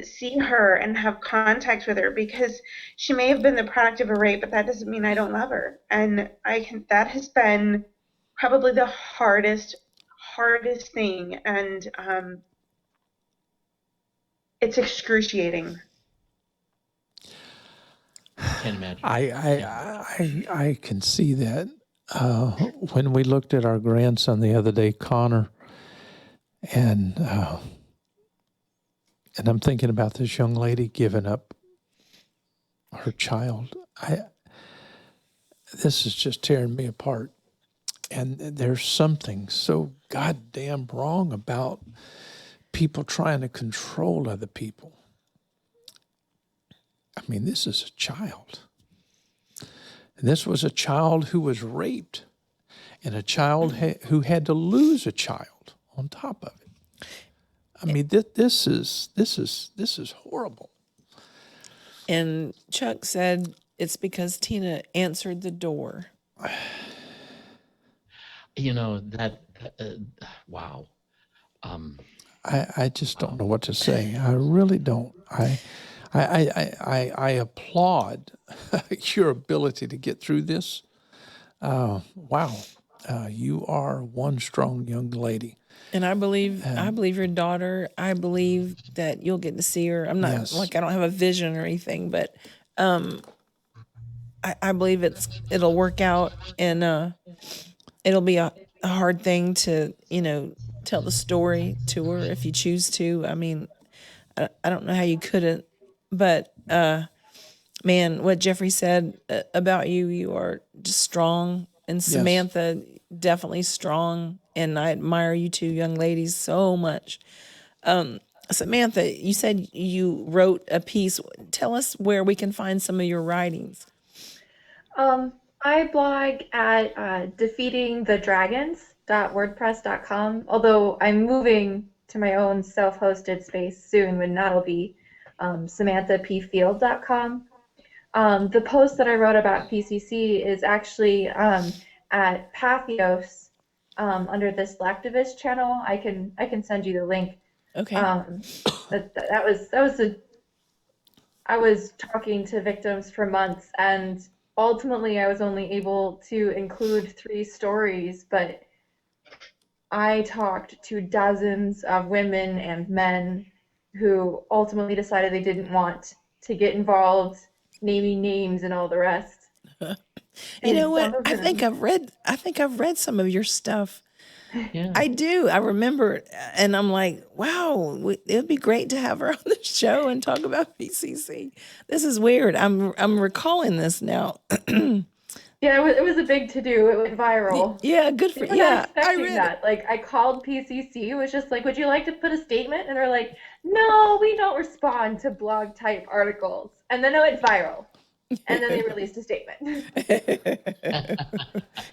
see her and have contact with her, because she may have been the product of a rape, but that doesn't mean I don't love her. And that has been probably the hardest thing. And it's excruciating. Can't imagine. I can see that. When we looked at our grandson the other day, Connor, and I'm thinking about this young lady giving up her child. This is just tearing me apart. And there's something so goddamn wrong about people trying to control other people. I mean, this is a child. And this was a child who was raped, and a child who had to lose a child on top of it. I mean, this is horrible. And Chuck said it's because Tina answered the door. You know, wow. I just don't know what to say. I really don't. I applaud your ability to get through this. Wow. You are one strong young lady. And I believe your daughter. I believe that you'll get to see her. I'm not Yes. like I don't have a vision or anything, but I believe it'll work out, and it'll be a hard thing to tell the story to her if you choose to. I mean, I don't know how you couldn't, but man, what Jeffrey said about you are just strong, and Samantha definitely strong, and I admire you two young ladies so much. Samantha, you said you wrote a piece. Tell us where we can find some of your writings. I blog at defeatingthedragons.wordpress.com, although I'm moving to my own self-hosted space soon, and that'll be samanthapfield.com. The post that I wrote about PCC is actually at Pathos under this Slacktivist channel. I can send you the link. Okay. I was talking to victims for months, and ultimately I was only able to include 3 stories, but I talked to dozens of women and men who ultimately decided they didn't want to get involved, naming names and all the rest. You know And what? some of I them, think I've read some of your stuff. Yeah. I do. I remember, and I'm like, wow, it'd be great to have her on the show and talk about PCC. This is weird. I'm recalling this now. yeah, it was a big to do. It went viral. Yeah, good for They were not yeah. I expecting read it. that. Like, I called PCC, it was just like, would you like to put a statement? And they're like, no, we don't respond to blog type articles. And then it went viral. And then they released a statement.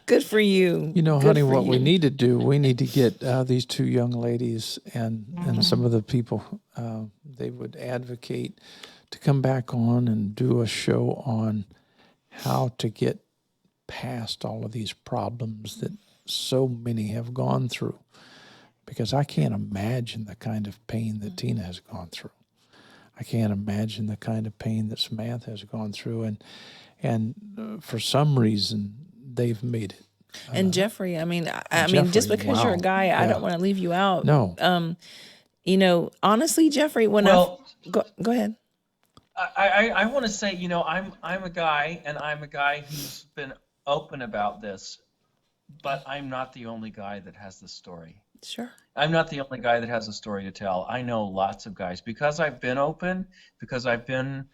Good for you. You know, Good honey, for what we you. need to do, we need to get these two young ladies and some of the people they would advocate to come back on and do a show on how to get past all of these problems that so many have gone through. Because I can't imagine the kind of pain that Tina has gone through. I can't imagine the kind of pain that Samantha has gone through, and for some reason they've made it. And Jeffrey, I mean, I mean, just Jeffrey, because you're a wow. guy, I Yeah. don't want to leave you out. No, You know, honestly, Jeffrey, when Well, go ahead. I want to say, I'm a guy, and I'm a guy who's been open about this, but I'm not the only guy that has this story. Sure. I'm not the only guy that has a story to tell. I know lots of guys because I've been open, because I've been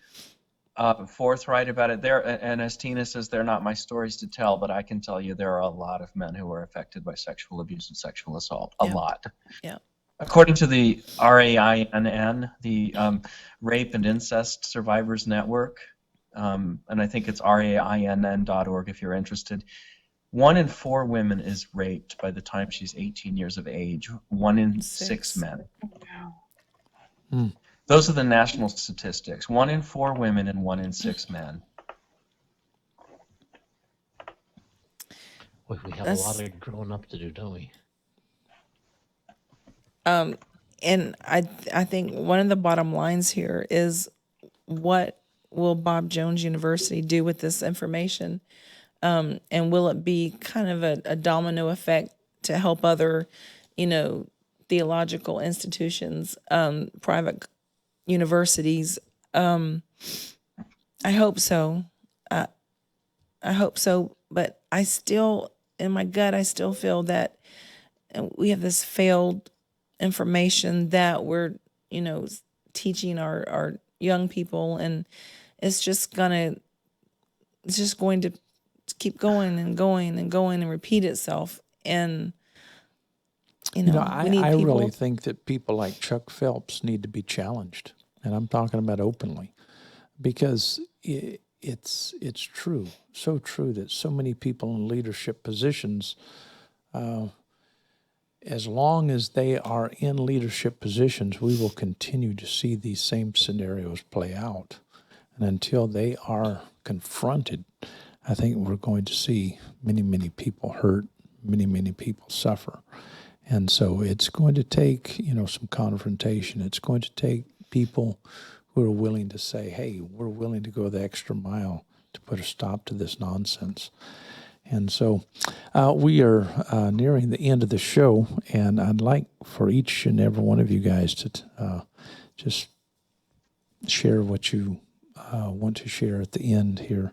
forthright about it. And as Tina says, they're not my stories to tell, but I can tell you there are a lot of men who are affected by sexual abuse and sexual assault. A Yeah. lot. Yeah. According to the RAINN, the Rape and Incest Survivors Network, and I think it's rainn.org if you're interested, 1 in 4 women is raped by the time she's 18 years of age. 1 in 6 men. Those are the national statistics. 1 in 4 women and 1 in 6 men. Boy, we have a lot of growing up to do, don't we? And I think one of the bottom lines here is, what will Bob Jones University do with this information? And will it be kind of a domino effect to help other, theological institutions, private universities? I hope so. I hope so. But I still, in my gut, I still feel that we have this failed information that we're, teaching our young people, and it's just going to keep going and going and going and repeat itself. And we need I people. really think that people like Chuck Phelps need to be challenged, and I'm talking about openly, because it's true, so true that so many people in leadership positions, as long as they are in leadership positions, we will continue to see these same scenarios play out. And until they are confronted, I think we're going to see many, many people hurt, many, many people suffer. And so it's going to take, some confrontation. It's going to take people who are willing to say, hey, we're willing to go the extra mile to put a stop to this nonsense. And so we are nearing the end of the show, and I'd like for each and every one of you guys to just share what you want to share at the end here.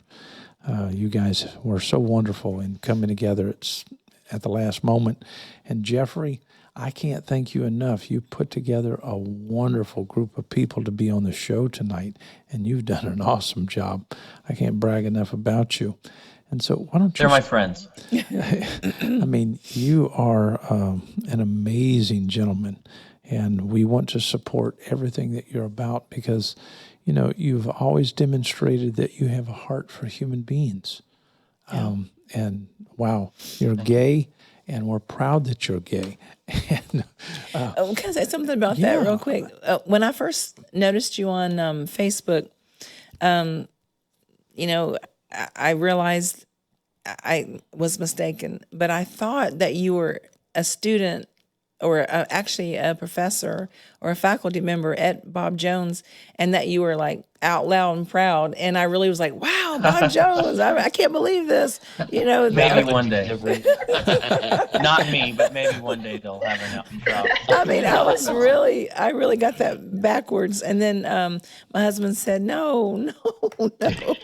You guys were so wonderful in coming together. It's at the last moment. And Jeffrey, I can't thank you enough. You put together a wonderful group of people to be on the show tonight, and you've done an awesome job. I can't brag enough about you. And so why don't you... They're my friends. I mean, you are an amazing gentleman, and we want to support everything that you're about because, you've always demonstrated that you have a heart for human beings. And wow, you're gay, and we're proud that you're gay. And, Can I say something about that real quick? When I first noticed you on Facebook, I realized I was mistaken, but I thought that you were a student or actually a professor or a faculty member at Bob Jones, and that you were like out loud and proud. And I really was like, wow, Bob Jones, I can't believe this. Maybe one day. Not me, but maybe one day they'll have an out and proud. I mean, I really got that backwards. And then my husband said, no, don't know.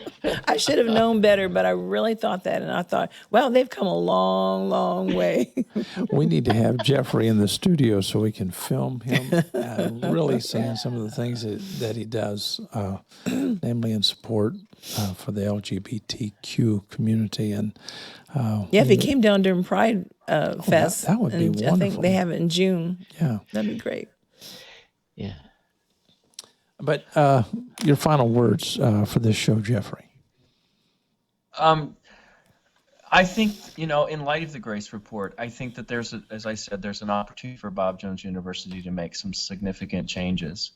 I should have known better, but I really thought that. And I thought, well, they've come a long, long way. We need to have Jeffrey in the studio so we can film him really saying some of the things that he does, namely in support for the LGBTQ community. And Yeah, if he came down during Pride Fest. that would be and I wonderful. think they have it in June. Yeah. That'd be great. Yeah. But your final words for this show, Jeffrey. I think, in light of the Grace Report, I think that as I said, there's an opportunity for Bob Jones University to make some significant changes.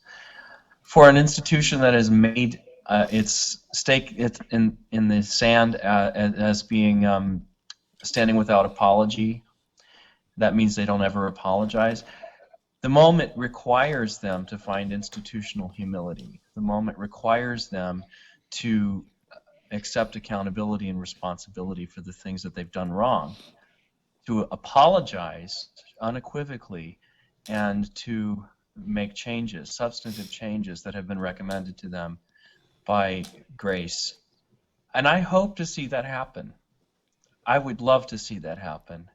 For an institution that has made its stake in the sand as being standing without apology, that means they don't ever apologize. The moment requires them to find institutional humility. The moment requires them to accept accountability and responsibility for the things that they've done wrong, to apologize unequivocally, and to make changes, substantive changes that have been recommended to them by Grace. And I hope to see that happen. I would love to see that happen.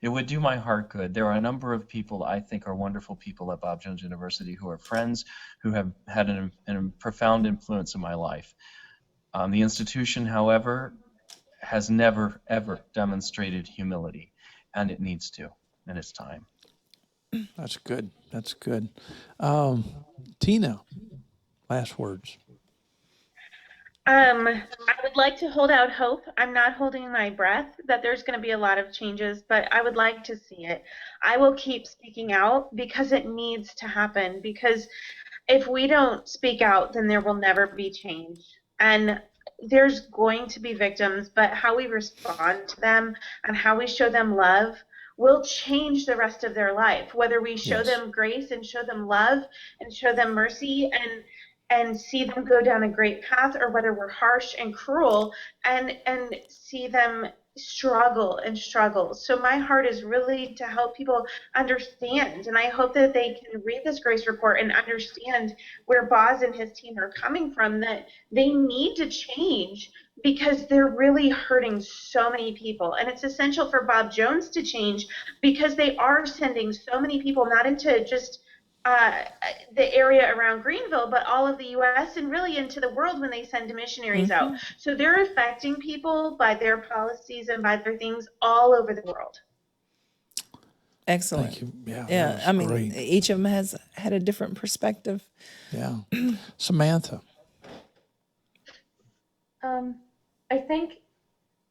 It would do my heart good. There are a number of people I think are wonderful people at Bob Jones University who are friends, who have had a profound influence in my life. The institution, however, has never, ever demonstrated humility, and it needs to, and it's time. That's good. That's good. Tina, last words. I would like to hold out hope. I'm not holding my breath that there's going to be a lot of changes, but I would like to see it. I will keep speaking out because it needs to happen, because if we don't speak out, then there will never be change. And there's going to be victims, but how we respond to them and how we show them love will change the rest of their life. Whether we show them grace and show them love and show them mercy and see them go down a great path, or whether we're harsh and cruel and see them struggle and struggle. So my heart is really to help people understand, and I hope that they can read this Grace Report and understand where Boz and his team are coming from, that they need to change because they're really hurting so many people. And it's essential for Bob Jones to change because they are sending so many people not into just the area around Greenville, but all of the U.S. and really into the world when they send missionaries out. So they're affecting people by their policies and by their things all over the world. Excellent. Thank you. Yeah, Yeah, that was I mean, great. each of them has had a different perspective. Yeah. Samantha. I think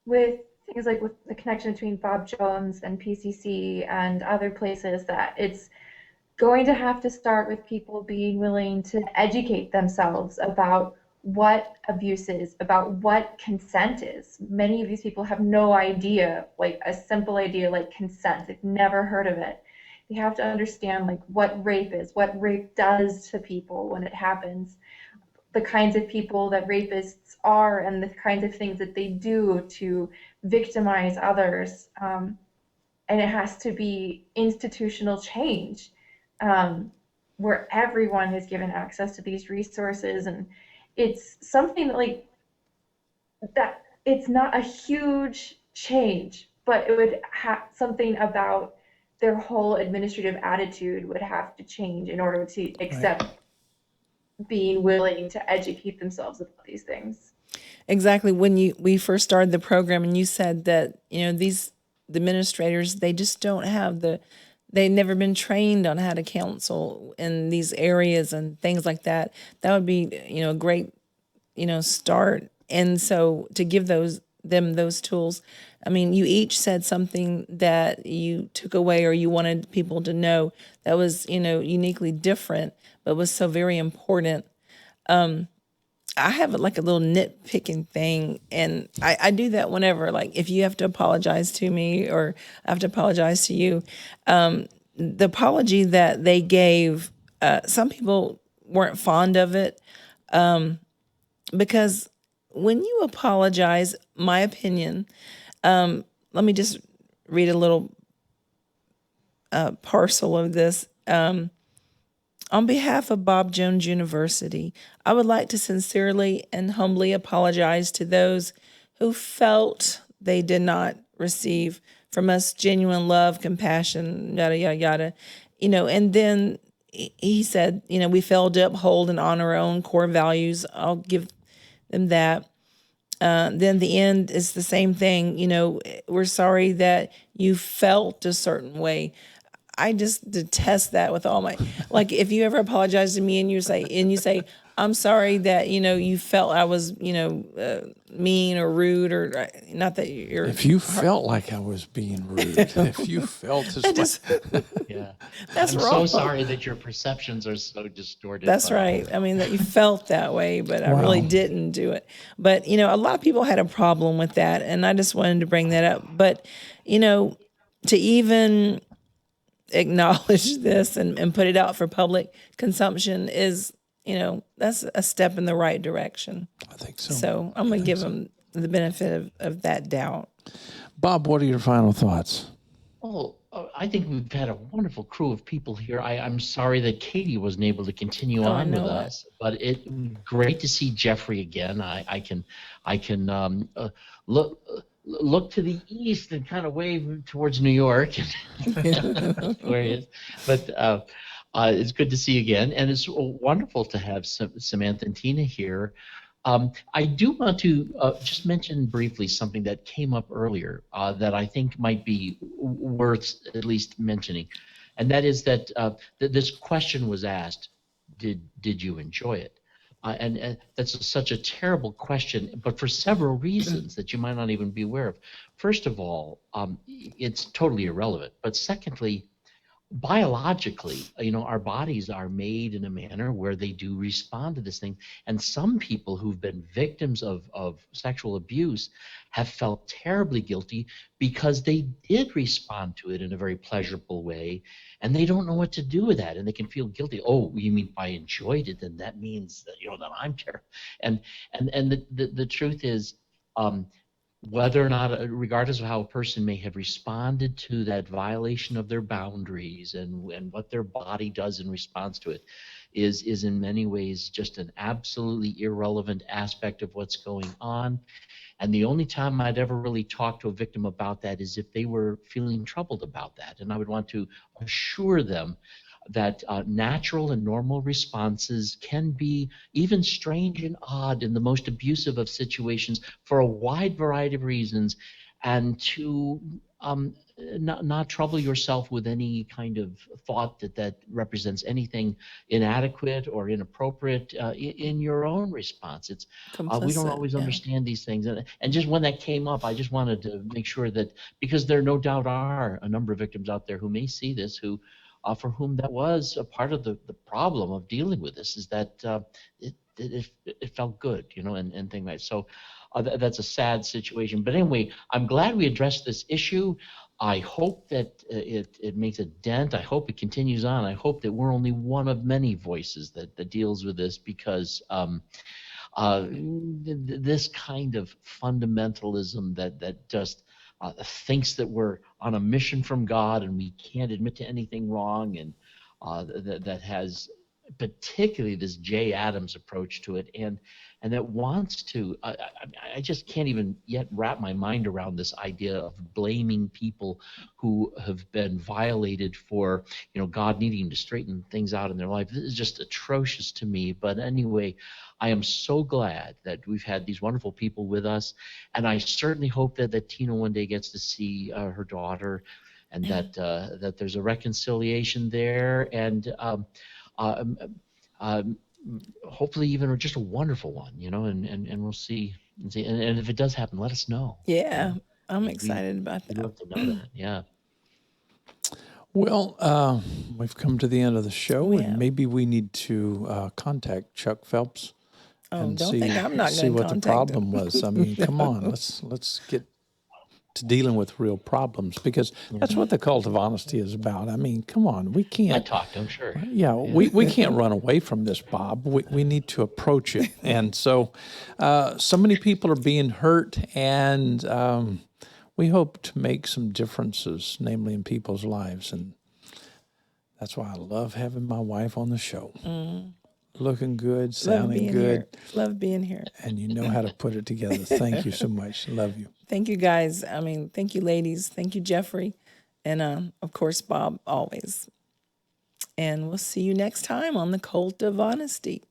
with things like with the connection between Bob Jones and PCC and other places, that it's going to have to start with people being willing to educate themselves about what abuse is, about what consent is. Many of these people have no idea, like a simple idea like consent. They've never heard of it. They have to understand like what rape is, what rape does to people when it happens, the kinds of people that rapists are, and the kinds of things that they do to victimize others. And it has to be institutional change, where everyone is given access to these resources. And it's something that, like, that it's not a huge change, but it would have something about their whole administrative attitude would have to change in order to accept being willing to educate themselves about these things. Exactly. When we first started the program, and you said that these administrators, they just don't have they've never been trained on how to counsel in these areas and things like that. That would be a great start. And so to give them those tools. I mean, you each said something that you took away or you wanted people to know that was uniquely different, but was so very important. I have like a little nitpicking thing, and I do that whenever, like, if you have to apologize to me or I have to apologize to you. The apology that they gave, some people weren't fond of it, because when you apologize, my opinion, let me just read a little parcel of this. On On behalf of Bob Jones University, I would like to sincerely and humbly apologize to those who felt they did not receive from us genuine love, compassion, yada, yada, yada. And then he said, we failed to uphold and honor our own core values. I'll give them that. Then the end is the same thing. We're sorry that you felt a certain way. I just detest that with all my, like, if you ever apologize to me and you say, I'm sorry that, you felt I was, mean or rude, or not that you're. If you felt like I was being rude, if you felt as like, Yeah. That's I'm wrong. so sorry that your perceptions are so distorted. That's Bob. right. I mean, that you felt that way, but I really Wow. didn't do it. But, a lot of people had a problem with that. And I just wanted to bring that up. But, to even acknowledge this and put it out for public consumption is, that's a step in the right direction. I think so. So I'm going to give them the benefit of that doubt. Bob, what are your final thoughts? Well, I think we've had a wonderful crew of people here. I'm sorry that Katie wasn't able to continue on with us, but it great to see Jeffrey again. I can look to the east and kind of wave towards New York, where he is. But it's good to see you again, and it's wonderful to have Samantha and Tina here. I do want to just mention briefly something that came up earlier that I think might be worth at least mentioning, and that is that this question was asked: Did you enjoy it? And that's such a terrible question, but for several reasons that you might not even be aware of. First of all, it's totally irrelevant. But secondly, biologically, our bodies are made in a manner where they do respond to this thing. And some people who've been victims of sexual abuse have felt terribly guilty because they did respond to it in a very pleasurable way, and they don't know what to do with that, and they can feel guilty. Oh, you mean if I enjoyed it, then that means that that I'm terrible. And the truth is, whether or not, regardless of how a person may have responded to that violation of their boundaries and what their body does in response to it, is in many ways just an absolutely irrelevant aspect of what's going on. And the only time I'd ever really talk to a victim about that is if they were feeling troubled about that. And I would want to assure them that natural and normal responses can be even strange and odd in the most abusive of situations for a wide variety of reasons, and to not trouble yourself with any kind of thought that represents anything inadequate or inappropriate in your own response. It's we don't always understand these things, and just when that came up, I just wanted to make sure that, because there no doubt are a number of victims out there who may see this, who for whom that was a part of the problem of dealing with this, is that it felt good, and things like that. So that's a sad situation. But anyway, I'm glad we addressed this issue. I hope that it makes a dent. I hope it continues on. I hope that we're only one of many voices that deals with this, because this kind of fundamentalism that just thinks that we're on a mission from God and we can't admit to anything wrong, and that has particularly this Jay Adams approach to it, and that wants to. I just can't even yet wrap my mind around this idea of blaming people who have been violated for God needing to straighten things out in their life. This is just atrocious to me. But anyway, I am so glad that we've had these wonderful people with us, and I certainly hope that Tina one day gets to see her daughter, and that there's a reconciliation there, and hopefully even just a wonderful one, and we'll see. And if it does happen, let us know. Yeah, I'm excited about We'd that. love to know that. Yeah. Well, we've come to the end of the show, We and have. maybe we need to contact Chuck Phelps and don't see, think I'm not see gonna what the contact him. problem was. I mean, come on, let's get to dealing with real problems, because that's what the cult of honesty is about. I mean, come on, we I can't. talked to him, sure. Yeah, we can't run away from this, Bob. We need to approach it. And so many people are being hurt, and we hope to make some differences, namely in people's lives. And That's why I love having my wife on the show. Looking good, Love sounding being good, here. Love being here. and you know how to put it together. Thank you so much. Love you. Thank you, guys. I mean, thank you, ladies. Thank you, Jeffrey. And of course, Bob, always. And we'll see you next time on The Cult of Honesty.